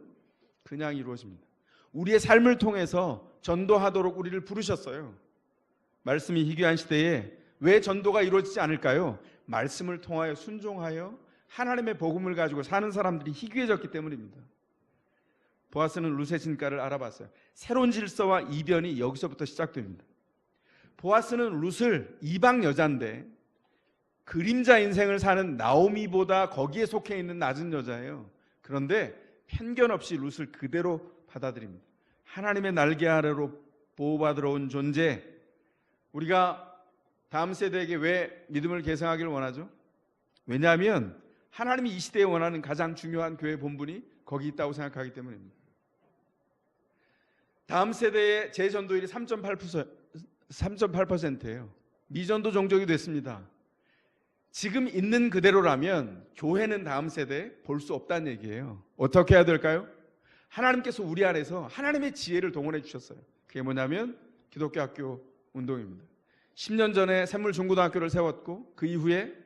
그냥 이루어집니다. 우리의 삶을 통해서 전도하도록 우리를 부르셨어요. 말씀이 희귀한 시대에 왜 전도가 이루어지지 않을까요? 말씀을 통하여 순종하여 하나님의 복음을 가지고 사는 사람들이 희귀해졌기 때문입니다. 보아스는 룻의 진가를 알아봤어요. 새로운 질서와 이변이 여기서부터 시작됩니다. 보아스는 룻을 이방 여자인데 그림자 인생을 사는 나오미보다 거기에 속해 있는 낮은 여자예요. 그런데 편견 없이 룻을 그대로 받아들입니다. 하나님의 날개 아래로 보호받으러 온 존재. 우리가 다음 세대에게 왜 믿음을 계승하기를 원하죠? 왜냐하면 하나님이 이 시대에 원하는 가장 중요한 교회 본분이 거기 있다고 생각하기 때문입니다. 다음 세대의 재전도율이 3.8%예요. 미전도 종족이 됐습니다. 지금 있는 그대로라면 교회는 다음 세대에 볼 수 없다는 얘기예요. 어떻게 해야 될까요? 하나님께서 우리 안에서 하나님의 지혜를 동원해 주셨어요. 그게 뭐냐면 기독교 학교 운동입니다. 10년 전에 샘물 중고등학교를 세웠고, 그 이후에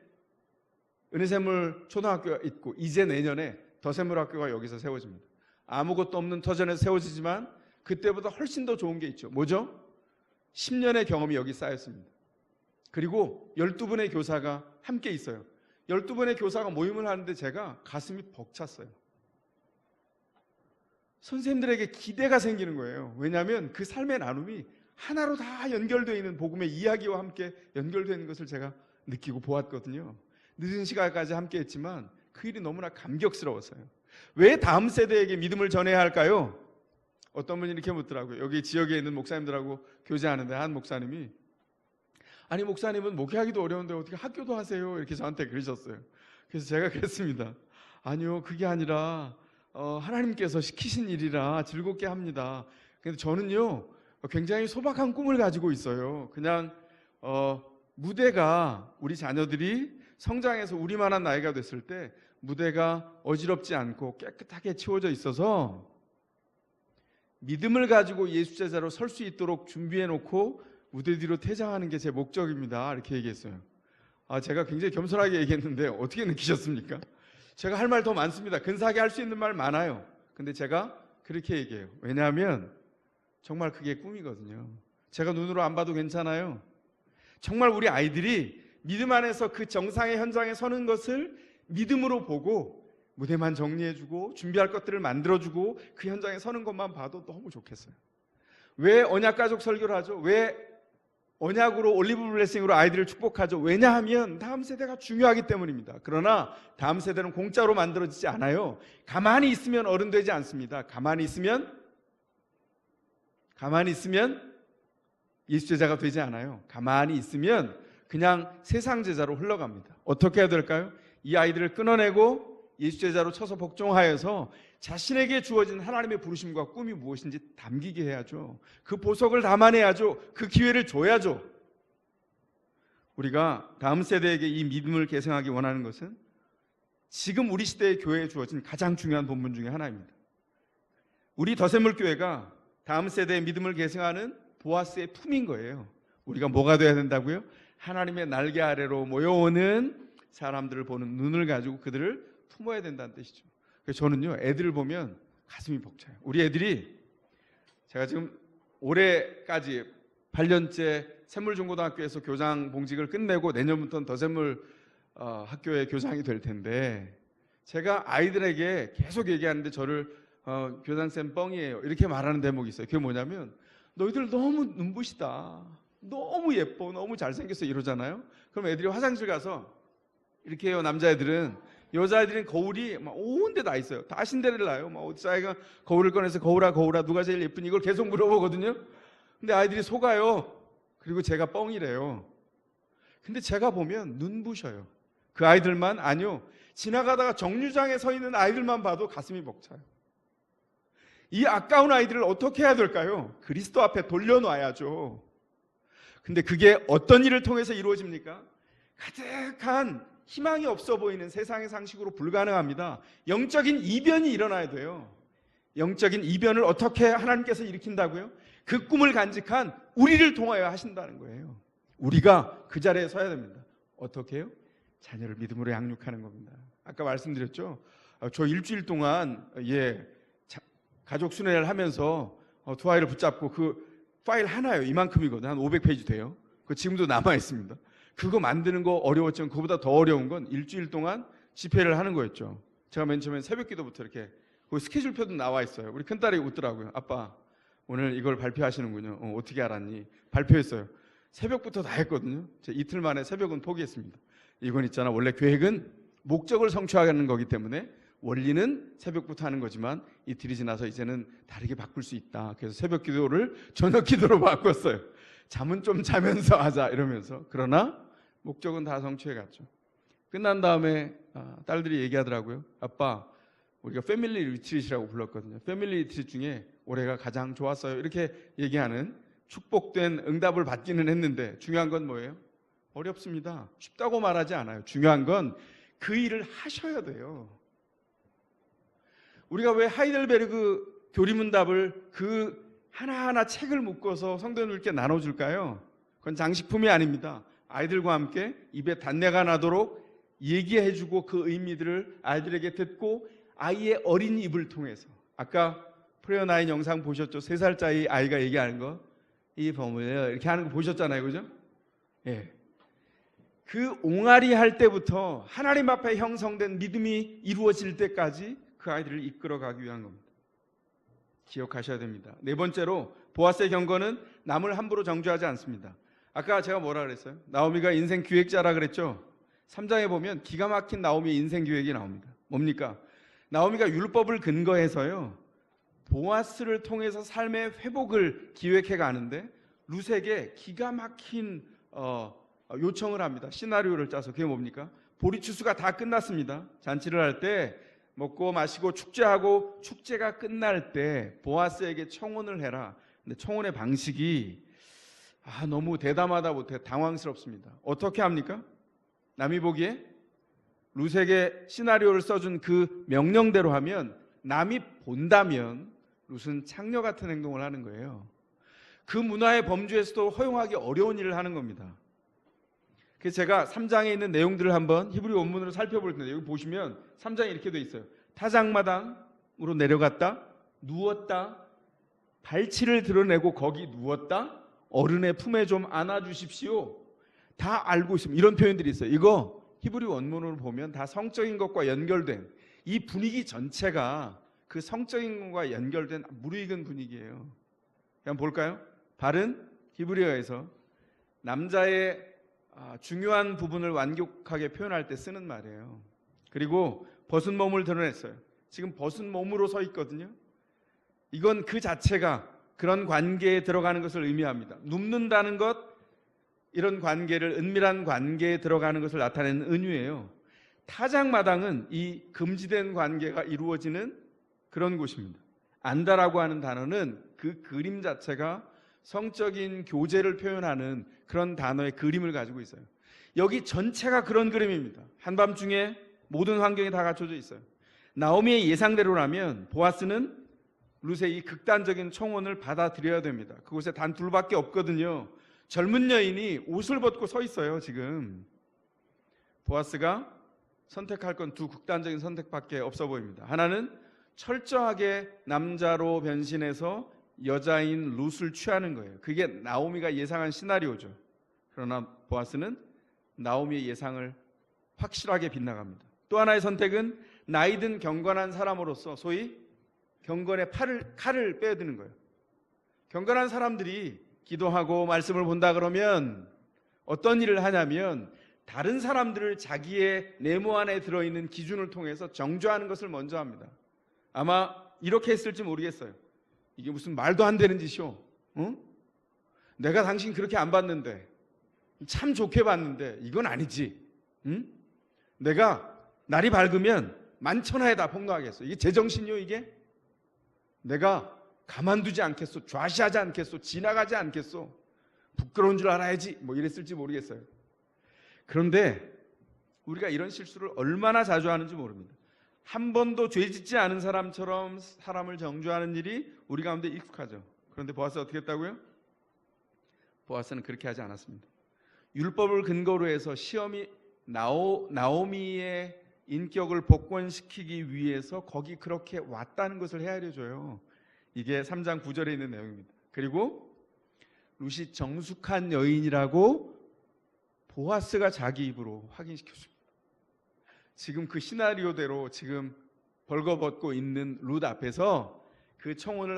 은혜샘물 초등학교가 있고, 이제 내년에 더샘물 학교가 여기서 세워집니다. 아무것도 없는 터전에서 세워지지만 그때보다 훨씬 더 좋은 게 있죠. 뭐죠? 10년의 경험이 여기 쌓였습니다. 그리고 12분의 교사가 함께 있어요. 12분의 교사가 모임을 하는데 제가 가슴이 벅찼어요. 선생님들에게 기대가 생기는 거예요. 왜냐하면 그 삶의 나눔이 하나로 다 연결되어 있는 복음의 이야기와 함께 연결되어 있는 것을 제가 느끼고 보았거든요. 늦은 시간까지 함께 했지만 그 일이 너무나 감격스러웠어요. 왜 다음 세대에게 믿음을 전해야 할까요? 어떤 분이 이렇게 묻더라고요. 여기 지역에 있는 목사님들하고 교제하는데 한 목사님이, 아니 목사님은 목회하기도 어려운데 어떻게 학교도 하세요? 이렇게 저한테 그러셨어요. 그래서 제가 그랬습니다. 아니요, 그게 아니라 하나님께서 시키신 일이라 즐겁게 합니다. 근데 저는요 굉장히 소박한 꿈을 가지고 있어요. 그냥 무대가, 우리 자녀들이 성장해서 우리만한 나이가 됐을 때 무대가 어지럽지 않고 깨끗하게 치워져 있어서 믿음을 가지고 예수 제자로 설 수 있도록 준비해 놓고 무대 뒤로 퇴장하는 게 제 목적입니다. 이렇게 얘기했어요. 제가 굉장히 겸손하게 얘기했는데 어떻게 느끼셨습니까? 제가 할 말 더 많습니다. 근사하게 할 수 있는 말 많아요. 근데 제가 그렇게 얘기해요. 왜냐하면 정말 그게 꿈이거든요. 제가 눈으로 안 봐도 괜찮아요. 정말 우리 아이들이 믿음 안에서 그 정상의 현장에 서는 것을 믿음으로 보고 무대만 정리해주고 준비할 것들을 만들어주고 그 현장에 서는 것만 봐도 너무 좋겠어요. 왜 언약가족 설교를 하죠? 왜 언약으로 올리브 블레싱으로 아이들을 축복하죠? 왜냐하면 다음 세대가 중요하기 때문입니다. 그러나 다음 세대는 공짜로 만들어지지 않아요. 가만히 있으면 어른 되지 않습니다. 가만히 있으면 예수 제자가 되지 않아요. 가만히 있으면 그냥 세상 제자로 흘러갑니다. 어떻게 해야 될까요? 이 아이들을 끊어내고 예수 제자로 쳐서 복종하여서 자신에게 주어진 하나님의 부르심과 꿈이 무엇인지 담기게 해야죠. 그 보석을 담아내야죠. 그 기회를 줘야죠. 우리가 다음 세대에게 이 믿음을 계승하기 원하는 것은 지금 우리 시대의 교회에 주어진 가장 중요한 본분 중에 하나입니다. 우리 더샘물 교회가 다음 세대의 믿음을 계승하는 보아스의 품인 거예요. 우리가 뭐가 돼야 된다고요? 하나님의 날개 아래로 모여오는 사람들을 보는 눈을 가지고 그들을 품어야 된다는 뜻이죠. 그래서 저는요, 애들을 보면 가슴이 벅차요. 우리 애들이, 제가 지금 올해까지 8년째 샘물중고등학교에서 교장 봉직을 끝내고 내년부터는 더샘물 학교의 교장이 될 텐데, 제가 아이들에게 계속 얘기하는데 저를 교장쌤 뻥이에요 이렇게 말하는 대목이 있어요. 그게 뭐냐면, 너희들 너무 눈부시다, 너무 예뻐, 너무 잘생겼어 이러잖아요. 그럼 애들이 화장실 가서 이렇게 해요. 남자애들은. 여자애들은 거울이 막 온 데 다 있어요. 다 신데렐라요. 막 어디서 아이가 거울을 꺼내서 거울아 누가 제일 예쁘니 이걸 계속 물어보거든요. 근데 아이들이 속아요. 그리고 제가 뻥이래요. 근데 제가 보면 눈부셔요. 그 아이들만, 아니요, 지나가다가 정류장에 서 있는 아이들만 봐도 가슴이 벅차요. 이 아까운 아이들을 어떻게 해야 될까요? 그리스도 앞에 돌려놔야죠. 근데 그게 어떤 일을 통해서 이루어집니까? 가득한 희망이 없어 보이는 세상의 상식으로 불가능합니다. 영적인 이변이 일어나야 돼요. 영적인 이변을 어떻게 하나님께서 일으킨다고요? 그 꿈을 간직한 우리를 통하여 하신다는 거예요. 우리가 그 자리에 서야 됩니다. 어떻게 해요? 자녀를 믿음으로 양육하는 겁니다. 아까 말씀드렸죠. 저 일주일 동안 가족 순회를 하면서 두 아이를 붙잡고 그 파일 하나요. 이만큼이거든요. 한 500페이지 돼요. 그거 지금도 남아 있습니다. 그거 만드는 거 어려웠지만 그거보다 더 어려운 건 일주일 동안 집회를 하는 거였죠. 제가 맨 처음에 새벽 기도부터 이렇게 그 스케줄표도 나와 있어요. 우리 큰딸이 웃더라고요. 아빠 오늘 이걸 발표하시는군요. 어떻게 알았니? 발표했어요. 새벽부터 다 했거든요. 제가 이틀 만에 새벽은 포기했습니다. 이건 있잖아. 원래 계획은 목적을 성취하는 거기 때문에 원리는 새벽부터 하는 거지만 이틀이 지나서 이제는 다르게 바꿀 수 있다. 그래서 새벽 기도를 저녁 기도로 바꿨어요. 잠은 좀 자면서 하자 이러면서. 그러나 목적은 다 성취해 갔죠. 끝난 다음에 딸들이 얘기하더라고요. 아빠 우리가 패밀리 리트릿이라고 불렀거든요. 패밀리 리트릿 중에 올해가 가장 좋았어요. 이렇게 얘기하는 축복된 응답을 받기는 했는데 중요한 건 뭐예요? 어렵습니다. 쉽다고 말하지 않아요. 중요한 건 그 일을 하셔야 돼요. 우리가 왜 하이델베르그 교리문답을 그 하나하나 책을 묶어서 성도님들께 나눠줄까요? 그건 장식품이 아닙니다. 아이들과 함께 입에 단내가 나도록 얘기해주고 그 의미들을 아이들에게 듣고 아이의 어린 입을 통해서 아까 프레어9 영상 보셨죠? 3살짜리 아이가 얘기하는 거 이 뭐예요? 이렇게 하는 거 보셨잖아요. 그죠? 예. 그 옹알이 할 때부터 하나님 앞에 형성된 믿음이 이루어질 때까지 그 아이들을 이끌어가기 위한 겁니다. 기억하셔야 됩니다. 네 번째로 보아스의 경건은 남을 함부로 정죄하지 않습니다. 아까 제가 뭐라 그랬어요? 나오미가 인생 기획자라 그랬죠? 3장에 보면 기가 막힌 나오미의 인생 기획이 나옵니다. 뭡니까? 나오미가 율법을 근거해서요 보아스를 통해서 삶의 회복을 기획해 가는데 룻에게 기가 막힌 요청을 합니다. 시나리오를 짜서. 그게 뭡니까? 보리추수가 다 끝났습니다. 잔치를 할 때 먹고 마시고 축제하고 축제가 끝날 때 보아스에게 청혼을 해라. 근데 청혼의 방식이 너무 대담하다 못해 당황스럽습니다. 어떻게 합니까? 남이 보기에 룻에게 시나리오를 써준 그 명령대로 하면 남이 본다면 룻은 창녀 같은 행동을 하는 거예요. 그 문화의 범주에서도 허용하기 어려운 일을 하는 겁니다. 그래서 제가 3장에 있는 내용들을 한번 히브리 원문으로 살펴볼 텐데 여기 보시면 3장에 이렇게 돼 있어요. 타작마당으로 내려갔다, 누웠다, 발치를 드러내고 거기 누웠다, 어른의 품에 좀 안아주십시오. 다 알고 있습니다. 이런 표현들이 있어요. 이거 히브리 원문으로 보면 다 성적인 것과 연결된 이 분위기 전체가 그 성적인 것과 연결된 무르익은 분위기예요. 한번 볼까요? 발은 히브리어에서 남자의 중요한 부분을 완곡하게 표현할 때 쓰는 말이에요. 그리고 벗은 몸을 드러냈어요. 지금 벗은 몸으로 서 있거든요. 이건 그 자체가 그런 관계에 들어가는 것을 의미합니다. 눕는다는 것, 이런 관계를 은밀한 관계에 들어가는 것을 나타내는 은유예요. 타작마당은 이 금지된 관계가 이루어지는 그런 곳입니다. 안다라고 하는 단어는 그 그림 자체가 성적인 교제를 표현하는 그런 단어의 그림을 가지고 있어요. 여기 전체가 그런 그림입니다. 한밤중에 모든 환경이 다 갖춰져 있어요. 나오미의 예상대로라면 보아스는 룻의 이 극단적인 청혼을 받아들여야 됩니다. 그곳에 단 둘밖에 없거든요. 젊은 여인이 옷을 벗고 서 있어요. 지금 보아스가 선택할 건 두 극단적인 선택밖에 없어 보입니다. 하나는 철저하게 남자로 변신해서 여자인 룻을 취하는 거예요. 그게 나오미가 예상한 시나리오죠. 그러나 보아스는 나오미의 예상을 확실하게 빗나갑니다. 또 하나의 선택은 나이든 경건한 사람으로서 소위 경건의 칼을 빼드는 거예요. 경건한 사람들이 기도하고 말씀을 본다 그러면 어떤 일을 하냐면 다른 사람들을 자기의 네모 안에 들어있는 기준을 통해서 정죄하는 것을 먼저 합니다. 아마 이렇게 했을지 모르겠어요. 이게 무슨 말도 안 되는 짓이오. 응? 내가 당신 그렇게 안 봤는데, 참 좋게 봤는데 이건 아니지. 응? 내가 날이 밝으면 만천하에 다 폭로하겠어. 이게 제정신이요 이게? 내가 가만두지 않겠소. 좌시하지 않겠소. 지나가지 않겠소. 부끄러운 줄 알아야지. 뭐 이랬을지 모르겠어요. 그런데 우리가 이런 실수를 얼마나 자주 하는지 모릅니다. 한 번도 죄 짓지 않은 사람처럼 사람을 정죄하는 일이 우리 가운데 익숙하죠. 그런데 보아스가 어떻게 했다고요? 보아스는 그렇게 하지 않았습니다. 율법을 근거로 해서 시험이 나오미의 인격을 복권시키기 위해서 거기 그렇게 왔다는 것을 헤아려줘요. 이게 3장 9절에 있는 내용입니다. 그리고 룻이 정숙한 여인이라고 보아스가 자기 입으로 확인시켰습니다. 지금 그 시나리오대로 지금 벌거벗고 있는 룻 앞에서 그 청혼을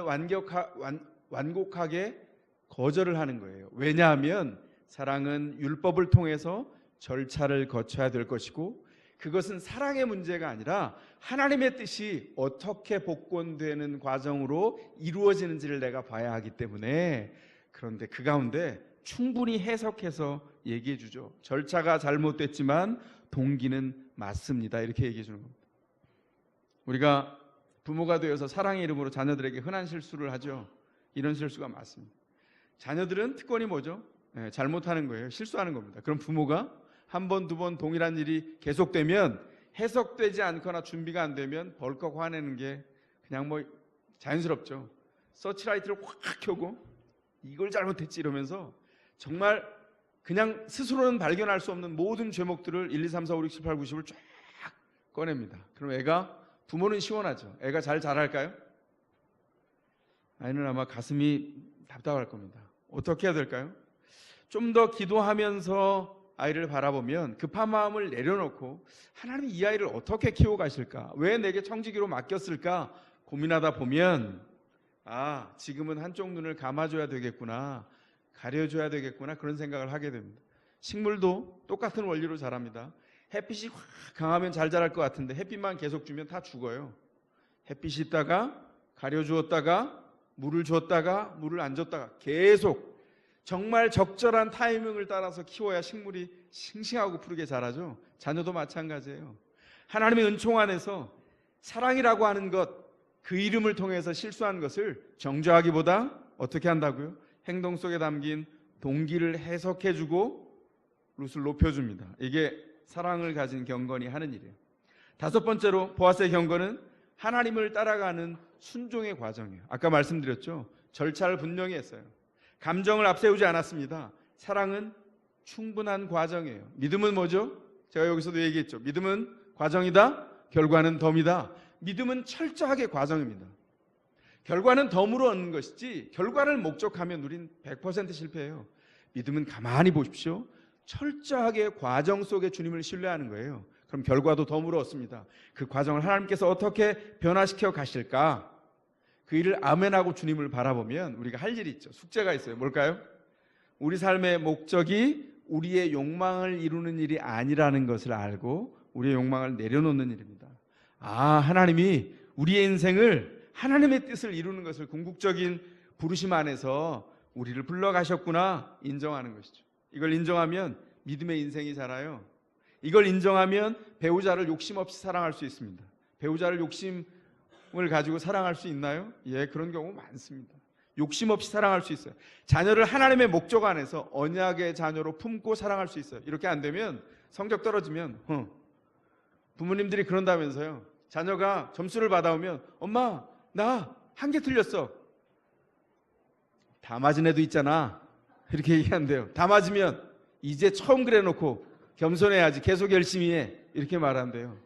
완곡하게 거절을 하는 거예요. 왜냐하면 사랑은 율법을 통해서 절차를 거쳐야 될 것이고 그것은 사랑의 문제가 아니라 하나님의 뜻이 어떻게 복권되는 과정으로 이루어지는지를 내가 봐야 하기 때문에 그런데 그 가운데 충분히 해석해서 얘기해 주죠. 절차가 잘못됐지만 동기는 맞습니다. 이렇게 얘기해 주는 겁니다. 우리가 부모가 되어서 사랑의 이름으로 자녀들에게 흔한 실수를 하죠. 이런 실수가 맞습니다. 자녀들은 특권이 뭐죠? 잘못하는 거예요. 실수하는 겁니다. 그럼 부모가 한 번, 두 번 동일한 일이 계속되면 해석되지 않거나 준비가 안 되면 벌컥 화내는 게 그냥 뭐 자연스럽죠. 서치라이트를 확 켜고 이걸 잘못했지 이러면서 정말 그냥 스스로는 발견할 수 없는 모든 죄목들을 1, 2, 3, 4, 5, 6, 7, 8, 90을 쫙 꺼냅니다. 그럼 애가 부모는 시원하죠. 애가 잘 자랄까요? 아이는 아마 가슴이 답답할 겁니다. 어떻게 해야 될까요? 좀 더 기도하면서 아이를 바라보면 급한 마음을 내려놓고 하나님이 이 아이를 어떻게 키워가실까? 왜 내게 청지기로 맡겼을까? 고민하다 보면 지금은 한쪽 눈을 감아줘야 되겠구나, 가려줘야 되겠구나 그런 생각을 하게 됩니다. 식물도 똑같은 원리로 자랍니다. 햇빛이 확 강하면 잘 자랄 것 같은데 햇빛만 계속 주면 다 죽어요. 햇빛이 있다가 가려주었다가 물을 줬다가 물을 안 줬다가 계속 정말 적절한 타이밍을 따라서 키워야 식물이 싱싱하고 푸르게 자라죠. 자녀도 마찬가지예요. 하나님의 은총 안에서 사랑이라고 하는 것, 그 이름을 통해서 실수한 것을 정죄하기보다 어떻게 한다고요? 행동 속에 담긴 동기를 해석해주고 룻을 높여줍니다. 이게 사랑을 가진 경건이 하는 일이에요. 다섯 번째로 보아스의 경건은 하나님을 따라가는 순종의 과정이에요. 아까 말씀드렸죠. 절차를 분명히 했어요. 감정을 앞세우지 않았습니다. 사랑은 충분한 과정이에요. 믿음은 뭐죠? 제가 여기서도 얘기했죠. 믿음은 과정이다. 결과는 덤이다. 믿음은 철저하게 과정입니다. 결과는 덤으로 얻는 것이지 결과를 목적하면 우린 100% 실패해요. 믿음은 가만히 보십시오. 철저하게 과정 속에 주님을 신뢰하는 거예요. 그럼 결과도 덤으로 얻습니다. 그 과정을 하나님께서 어떻게 변화시켜 가실까? 그 일을 아멘하고 주님을 바라보면 우리가 할 일이 있죠. 숙제가 있어요. 뭘까요? 우리 삶의 목적이 우리의 욕망을 이루는 일이 아니라는 것을 알고 우리의 욕망을 내려놓는 일입니다. 하나님이 우리의 인생을 하나님의 뜻을 이루는 것을 궁극적인 부르심 안에서 우리를 불러가셨구나 인정하는 것이죠. 이걸 인정하면 믿음의 인생이 자라요. 이걸 인정하면 배우자를 욕심 없이 사랑할 수 있습니다. 배우자를 욕심을 가지고 사랑할 수 있나요? 예, 그런 경우 많습니다. 욕심 없이 사랑할 수 있어요. 자녀를 하나님의 목적 안에서 언약의 자녀로 품고 사랑할 수 있어요. 이렇게 안 되면 성적 떨어지면 부모님들이 그런다면서요. 자녀가 점수를 받아오면 엄마 나 한 개 틀렸어. 다 맞은 애도 있잖아. 이렇게 얘기한대요. 다 맞으면 이제 처음 그래놓고 겸손해야지 계속 열심히 해. 이렇게 말한대요.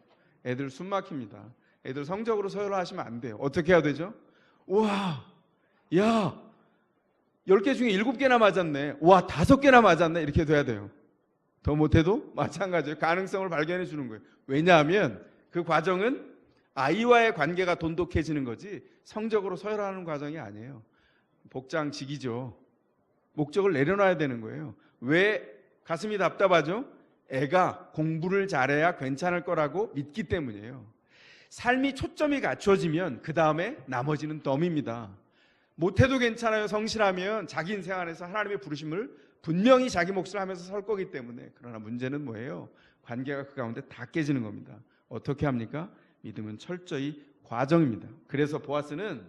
애들 숨 막힙니다. 애들 성적으로 서열화하시면 안 돼요. 어떻게 해야 되죠? 우와, 야, 10개 중에 7개나 맞았네. 와, 5개나 맞았네. 이렇게 돼야 돼요. 더 못해도 마찬가지예요. 가능성을 발견해 주는 거예요. 왜냐하면 그 과정은 아이와의 관계가 돈독해지는 거지 성적으로 서열하는 과정이 아니에요. 복장직이죠. 목적을 내려놔야 되는 거예요. 왜 가슴이 답답하죠? 애가 공부를 잘해야 괜찮을 거라고 믿기 때문이에요. 삶이 초점이 갖춰지면 그 다음에 나머지는 덤입니다. 못해도 괜찮아요. 성실하면 자기 인생 안에서 하나님의 부르심을 분명히 자기 몫을 하면서 설 거기 때문에. 그러나 문제는 뭐예요? 관계가 그 가운데 다 깨지는 겁니다. 어떻게 합니까? 믿음은 철저히 과정입니다. 그래서 보아스는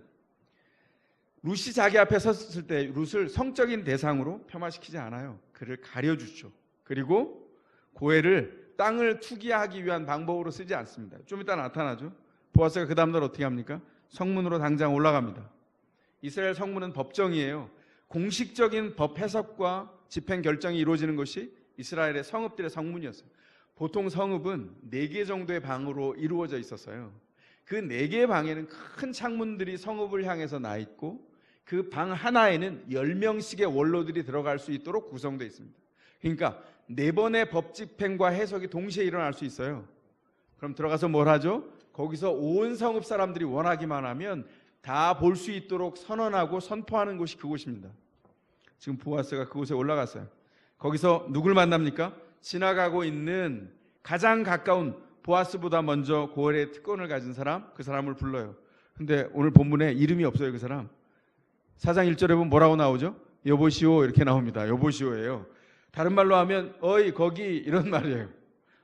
룻이 자기 앞에 섰을 때 룻을 성적인 대상으로 폄하시키지 않아요. 그를 가려주죠. 그리고 고엘을 땅을 투기하기 위한 방법으로 쓰지 않습니다. 좀 이따 나타나죠. 보아스가 그 다음날 어떻게 합니까? 성문으로 당장 올라갑니다. 이스라엘 성문은 법정이에요. 공식적인 법 해석과 집행 결정이 이루어지는 것이 이스라엘의 성읍들의 성문이었어요. 보통 성읍은 4개 정도의 방으로 이루어져 있었어요. 그 4개의 방에는 큰 창문들이 성읍을 향해서 나 있고 그 방 하나에는 10명씩의 원로들이 들어갈 수 있도록 구성되어 있습니다. 그러니까 4번의 법 집행과 해석이 동시에 일어날 수 있어요. 그럼 들어가서 뭘 하죠? 거기서 온 성읍 사람들이 원하기만 하면 다 볼 수 있도록 선언하고 선포하는 곳이 그곳입니다. 지금 보아스가 그곳에 올라갔어요. 거기서 누굴 만납니까? 지나가고 있는 가장 가까운 보아스보다 먼저 고엘의 특권을 가진 사람, 그 사람을 불러요. 근데 오늘 본문에 이름이 없어요. 그 사람. 4장 1절에 보면 뭐라고 나오죠? 여보시오 이렇게 나옵니다. 여보시오예요. 다른 말로 하면 어이 거기 이런 말이에요.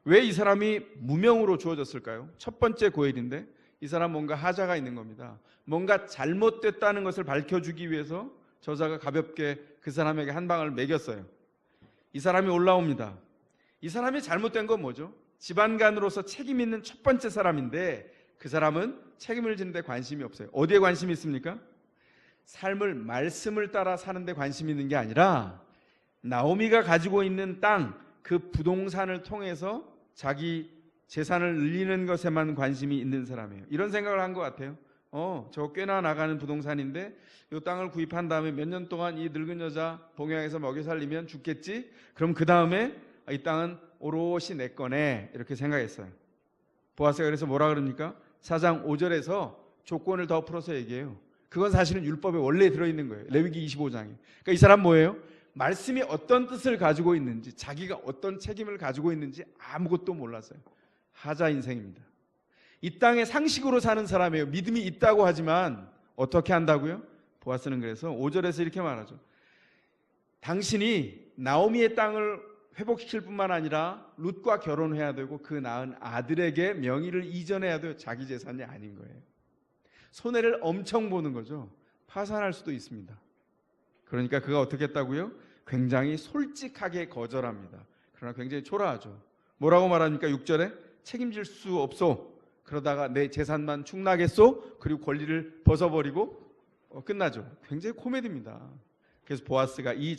왜 이 사람이 무명으로 주어졌을까요? 첫 번째 고엘인데 이 사람 뭔가 하자가 있는 겁니다. 뭔가 잘못됐다는 것을 밝혀주기 위해서 저자가 가볍게 그 사람에게 한 방을 매겼어요. 이 사람이 올라옵니다. 이 사람이 잘못된 건 뭐죠? 집안간으로서 책임 있는 첫 번째 사람인데 그 사람은 책임을 지는 데 관심이 없어요. 어디에 관심이 있습니까? 삶을 말씀을 따라 사는 데 관심이 있는 게 아니라 나오미가 가지고 있는 땅, 그 부동산을 통해서 자기 재산을 늘리는 것에만 관심이 있는 사람이에요. 이런 생각을 한 것 같아요. 저거 꽤나 나가는 부동산인데 이 땅을 구입한 다음에 몇 년 동안 이 늙은 여자 봉양해서 먹여 살리면 죽겠지? 그럼 그 다음에 이 땅은 오롯이 내 거네 이렇게 생각했어요. 보아스가 그래서 뭐라 그럽니까? 4장 5절에서 조건을 더 풀어서 얘기해요. 그건 사실은 율법에 원래 들어있는 거예요. 레위기 25장에. 그러니까 이 사람 뭐예요? 말씀이 어떤 뜻을 가지고 있는지, 자기가 어떤 책임을 가지고 있는지 아무것도 몰랐어요. 하자 인생입니다. 이 땅에 상식으로 사는 사람이에요. 믿음이 있다고 하지만 어떻게 한다고요? 보아스는 그래서 5절에서 이렇게 말하죠. 당신이 나오미의 땅을 회복시킬 뿐만 아니라 룻과 결혼해야 되고 그 낳은 아들에게 명의를 이전해야 돼요. 자기 재산이 아닌 거예요. 손해를 엄청 보는 거죠. 파산할 수도 있습니다. 그러니까 그가 어떻게 했다고요? 굉장히 솔직하게 거절합니다. 그러나 굉장히 초라하죠. 뭐라고 말합니까? 6절에 책임질 수 없소. 그러다가 내 재산만 축나겠소. 그리고 권리를 벗어버리고 끝나죠. 굉장히 코미디입니다. 그래서 보아스가 이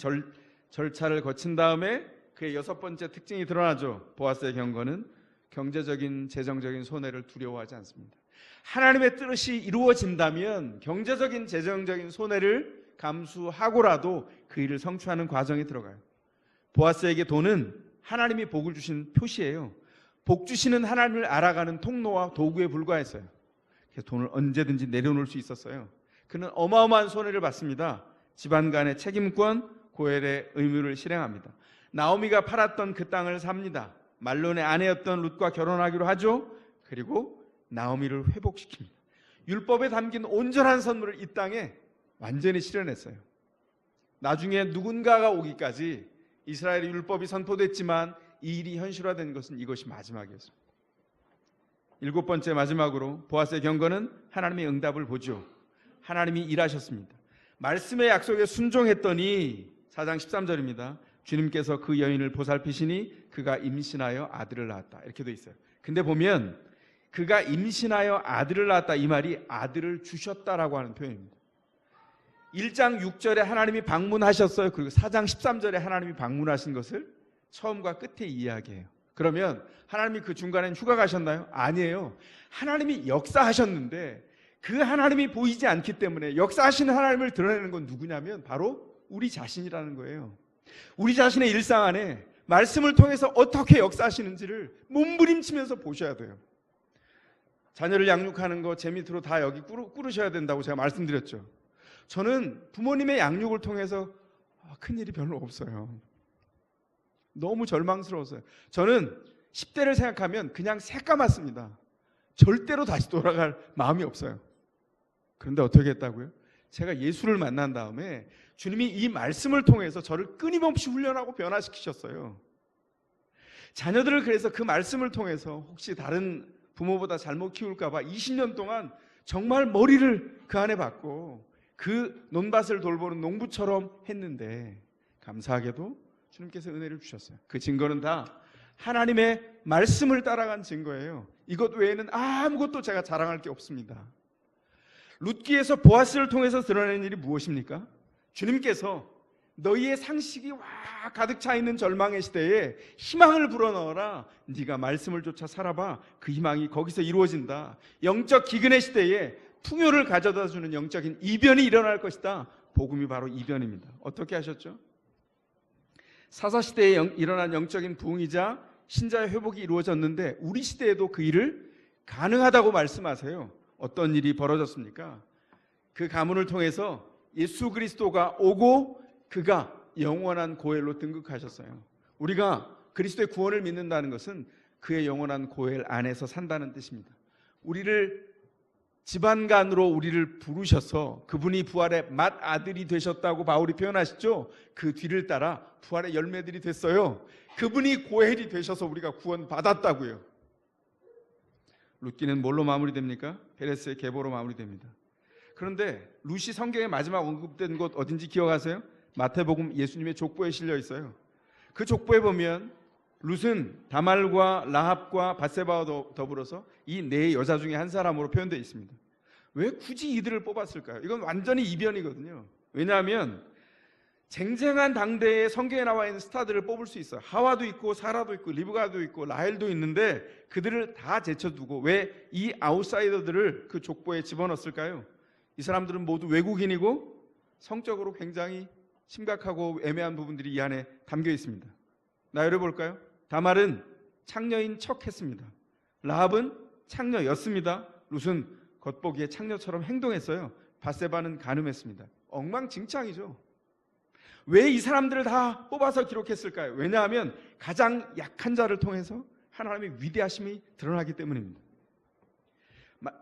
절차를 거친 다음에 그의 6번째 특징이 드러나죠. 보아스의 경건은 경제적인 재정적인 손해를 두려워하지 않습니다. 하나님의 뜻이 이루어진다면 경제적인 재정적인 손해를 감수하고라도 그 일을 성취하는 과정에 들어가요. 보아스에게 돈은 하나님이 복을 주신 표시예요. 복 주시는 하나님을 알아가는 통로와 도구에 불과했어요. 그래서 돈을 언제든지 내려놓을 수 있었어요. 그는 어마어마한 손해를 받습니다. 집안 간의 책임권, 고엘의 의무를 실행합니다. 나오미가 팔았던 그 땅을 삽니다. 말론의 아내였던 룻과 결혼하기로 하죠. 그리고 나오미를 회복시킵니다. 율법에 담긴 온전한 선물을 이 땅에 완전히 실현했어요. 나중에 누군가가 오기까지 이스라엘의 율법이 선포됐지만 이 일이 현실화된 것은 이것이 마지막이었습니다. 7번째 마지막으로 보아스의 경건은 하나님의 응답을 보죠. 하나님이 일하셨습니다. 말씀의 약속에 순종했더니 4장 13절입니다. 주님께서 그 여인을 보살피시니 그가 임신하여 아들을 낳았다. 이렇게 돼 있어요. 근데 보면 그가 임신하여 아들을 낳았다 이 말이 아들을 주셨다라고 하는 표현입니다. 1장 6절에 하나님이 방문하셨어요. 그리고 4장 13절에 하나님이 방문하신 것을 처음과 끝에 이야기해요. 그러면 하나님이 그 중간엔 휴가 가셨나요? 아니에요. 하나님이 역사하셨는데 그 하나님이 보이지 않기 때문에 역사하시는 하나님을 드러내는 건 누구냐면 바로 우리 자신이라는 거예요. 우리 자신의 일상 안에 말씀을 통해서 어떻게 역사하시는지를 몸부림치면서 보셔야 돼요. 자녀를 양육하는 거 제 밑으로 다 여기 꾸르셔야 된다고 제가 말씀드렸죠. 저는 부모님의 양육을 통해서 큰일이 별로 없어요. 너무 절망스러웠어요. 저는 10대를 생각하면 그냥 새까맣습니다. 절대로 다시 돌아갈 마음이 없어요. 그런데 어떻게 했다고요? 제가 예수를 만난 다음에 주님이 이 말씀을 통해서 저를 끊임없이 훈련하고 변화시키셨어요. 자녀들을 그래서 그 말씀을 통해서 혹시 다른 부모보다 잘못 키울까 봐 20년 동안 정말 머리를 그 안에 박고 그 논밭을 돌보는 농부처럼 했는데 감사하게도 주님께서 은혜를 주셨어요. 그 증거는 다 하나님의 말씀을 따라간 증거예요. 이것 외에는 아무것도 제가 자랑할 게 없습니다. 룻기에서 보아스를 통해서 드러낸 일이 무엇입니까? 주님께서 너희의 상식이 가득 차 있는 절망의 시대에 희망을 불어넣어라. 네가 말씀을 쫓아 살아봐. 그 희망이 거기서 이루어진다. 영적 기근의 시대에 풍요를 가져다주는 영적인 이변이 일어날 것이다. 복음이 바로 이변입니다. 어떻게 하셨죠? 사사시대에 일어난 영적인 부흥이자 신자의 회복이 이루어졌는데 우리 시대에도 그 일을 가능하다고 말씀하세요. 어떤 일이 벌어졌습니까? 그 가문을 통해서 예수 그리스도가 오고 그가 영원한 고엘로 등극하셨어요. 우리가 그리스도의 구원을 믿는다는 것은 그의 영원한 고엘 안에서 산다는 뜻입니다. 우리를 집안간으로 우리를 부르셔서 그분이 부활의 맏아들이 되셨다고 바울이 표현하시죠. 그 뒤를 따라 부활의 열매들이 됐어요. 그분이 고엘이 되셔서 우리가 구원받았다고요. 룻기는 뭘로 마무리됩니까? 베레스의 계보로 마무리됩니다. 그런데 룻이 성경의 마지막 언급된 곳 어딘지 기억하세요? 마태복음 예수님의 족보에 실려 있어요. 그 족보에 보면 룻은 다말과 라합과 밧세바와 더불어서 이 네 여자 중에 한 사람으로 표현되어 있습니다. 왜 굳이 이들을 뽑았을까요? 이건 완전히 이변이거든요. 왜냐하면 쟁쟁한 당대에 성경에 나와 있는 스타들을 뽑을 수 있어요. 하와도 있고 사라도 있고 리브가도 있고 라헬도 있는데 그들을 다 제쳐두고 왜 이 아웃사이더들을 그 족보에 집어넣었을까요? 이 사람들은 모두 외국인이고 성적으로 굉장히 심각하고 애매한 부분들이 이 안에 담겨 있습니다. 나열해볼까요? 다말은 창녀인 척했습니다. 라합은 창녀였습니다. 룻은 겉보기에 창녀처럼 행동했어요. 밧세바는 간음했습니다. 엉망진창이죠. 왜 이 사람들을 다 뽑아서 기록했을까요? 왜냐하면 가장 약한 자를 통해서 하나님의 위대하심이 드러나기 때문입니다.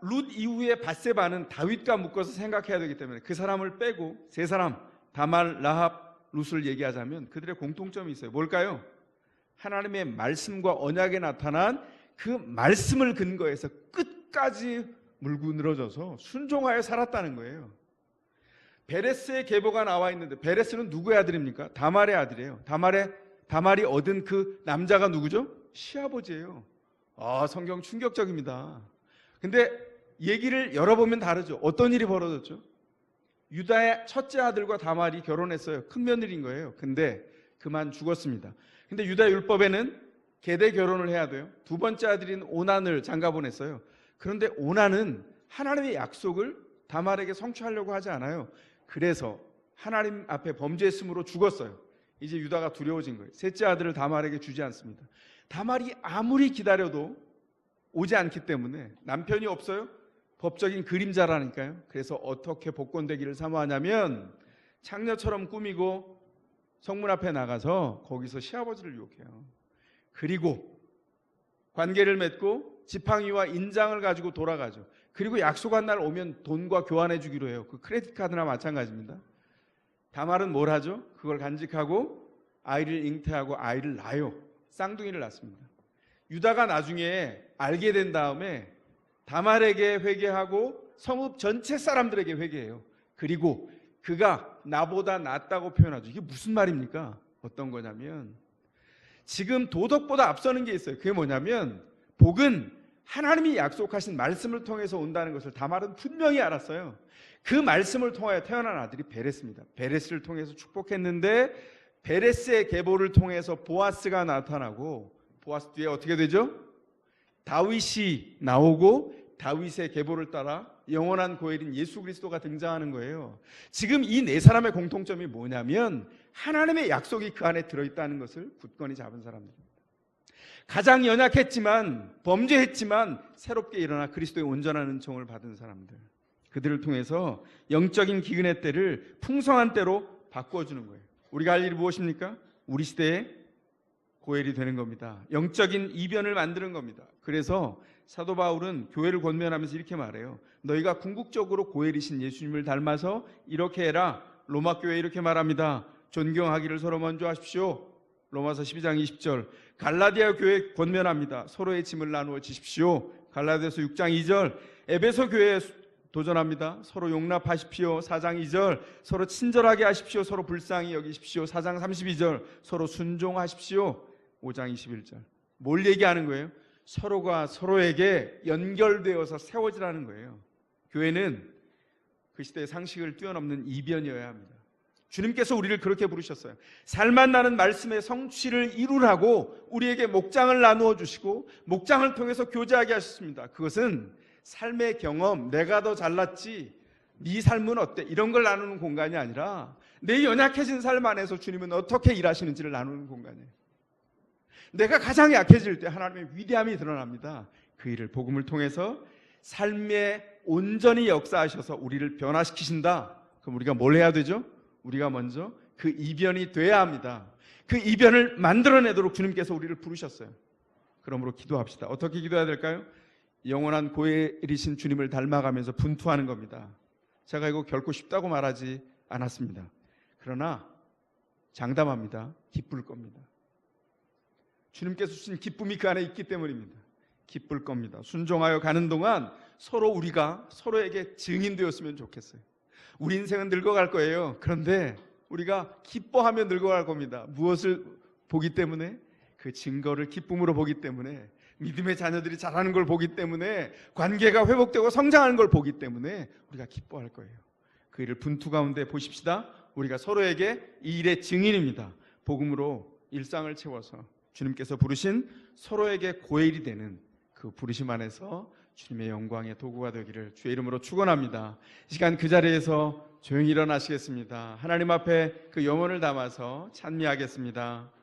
룻 이후에 밧세바는 다윗과 묶어서 생각해야 되기 때문에 그 사람을 빼고 세 사람 다말, 라합, 룻을 얘기하자면 그들의 공통점이 있어요. 뭘까요? 하나님의 말씀과 언약에 나타난 그 말씀을 근거해서 끝까지 물고 늘어져서 순종하여 살았다는 거예요. 베레스의 계보가 나와 있는데 베레스는 누구의 아들입니까? 다말의 아들이에요. 다말이 얻은 그 남자가 누구죠? 시아버지예요. 성경 충격적입니다. 근데 얘기를 열어보면 다르죠. 어떤 일이 벌어졌죠? 유다의 첫째 아들과 다말이 결혼했어요. 큰 며느리인 거예요. 근데 그만 죽었습니다. 근데 유다 율법에는 계대 결혼을 해야 돼요. 두 번째 아들인 오난을 장가 보냈어요. 그런데 오난은 하나님의 약속을 다말에게 성취하려고 하지 않아요. 그래서 하나님 앞에 범죄했으므로 죽었어요. 이제 유다가 두려워진 거예요. 셋째 아들을 다말에게 주지 않습니다. 다말이 아무리 기다려도 오지 않기 때문에 남편이 없어요? 법적인 그림자라니까요. 그래서 어떻게 복권되기를 사모하냐면 창녀처럼 꾸미고 성문 앞에 나가서 거기서 시아버지를 유혹해요. 그리고 관계를 맺고 지팡이와 인장을 가지고 돌아가죠. 그리고 약속한 날 오면 돈과 교환해 주기로 해요. 그 크레딧 카드나 마찬가지입니다. 다말은 뭘 하죠? 그걸 간직하고 아이를 잉태하고 아이를 낳아요. 쌍둥이를 낳습니다. 유다가 나중에 알게 된 다음에 다말에게 회개하고 성읍 전체 사람들에게 회개해요. 그리고 그가 나보다 낫다고 표현하죠. 이게 무슨 말입니까? 어떤 거냐면 지금 도덕보다 앞서는 게 있어요. 그게 뭐냐면 복은 하나님이 약속하신 말씀을 통해서 온다는 것을 다말은 분명히 알았어요. 그 말씀을 통하여 태어난 아들이 베레스입니다. 베레스를 통해서 축복했는데 베레스의 계보를 통해서 보아스가 나타나고 보아스 뒤에 어떻게 되죠? 다윗이 나오고 다윗의 계보를 따라 영원한 고엘인 예수 그리스도가 등장하는 거예요. 지금 이 네 사람의 공통점이 뭐냐면 하나님의 약속이 그 안에 들어있다는 것을 굳건히 잡은 사람들입니다. 가장 연약했지만 범죄했지만 새롭게 일어나 그리스도의 온전한 은총을 받은 사람들, 그들을 통해서 영적인 기근의 때를 풍성한 때로 바꿔주는 거예요. 우리가 할 일이 무엇입니까? 우리 시대에 고엘이 되는 겁니다. 영적인 이변을 만드는 겁니다. 그래서 사도 바울은 교회를 권면하면서 이렇게 말해요. 너희가 궁극적으로 고엘이신 예수님을 닮아서 이렇게 해라. 로마 교회 이렇게 말합니다. 존경하기를 서로 먼저 하십시오. 로마서 12장 20절. 갈라디아 교회 권면합니다. 서로의 짐을 나누어 지십시오. 갈라디아서 6장 2절. 에베소 교회도 도전합니다. 서로 용납하십시오. 4장 2절 서로 친절하게 하십시오. 서로 불쌍히 여기십시오. 4장 32절 서로 순종하십시오. 5장 21절 뭘 얘기하는 거예요? 서로가 서로에게 연결되어서 세워지라는 거예요. 교회는 그 시대의 상식을 뛰어넘는 이변이어야 합니다. 주님께서 우리를 그렇게 부르셨어요. 살만 나는 말씀의 성취를 이루라고 우리에게 목장을 나누어 주시고 목장을 통해서 교제하게 하셨습니다. 그것은 삶의 경험, 내가 더 잘났지, 네 삶은 어때? 이런 걸 나누는 공간이 아니라 내 연약해진 삶 안에서 주님은 어떻게 일하시는지를 나누는 공간이에요. 내가 가장 약해질 때 하나님의 위대함이 드러납니다. 그 일을 복음을 통해서 삶에 온전히 역사하셔서 우리를 변화시키신다. 그럼 우리가 뭘 해야 되죠? 우리가 먼저 그 이변이 돼야 합니다. 그 이변을 만들어내도록 주님께서 우리를 부르셨어요. 그러므로 기도합시다. 어떻게 기도해야 될까요? 영원한 고엘이신 주님을 닮아가면서 분투하는 겁니다. 제가 이거 결코 쉽다고 말하지 않았습니다. 그러나 장담합니다. 기쁠 겁니다. 주님께서 주신 기쁨이 그 안에 있기 때문입니다. 기쁠 겁니다. 순종하여 가는 동안 서로 우리가 서로에게 증인되었으면 좋겠어요. 우리 인생은 늙어갈 거예요. 그런데 우리가 기뻐하며 늙어갈 겁니다. 무엇을 보기 때문에? 그 증거를 기쁨으로 보기 때문에, 믿음의 자녀들이 자라는 걸 보기 때문에, 관계가 회복되고 성장하는 걸 보기 때문에 우리가 기뻐할 거예요. 그 일을 분투 가운데 보십시다. 우리가 서로에게 이 일의 증인입니다. 복음으로 일상을 채워서 주님께서 부르신 서로에게 고엘이 되는 그 부르심 안에서 주님의 영광의 도구가 되기를 주의 이름으로 축원합니다. 이 시간 그 자리에서 조용히 일어나시겠습니다. 하나님 앞에 그 영혼을 담아서 찬미하겠습니다.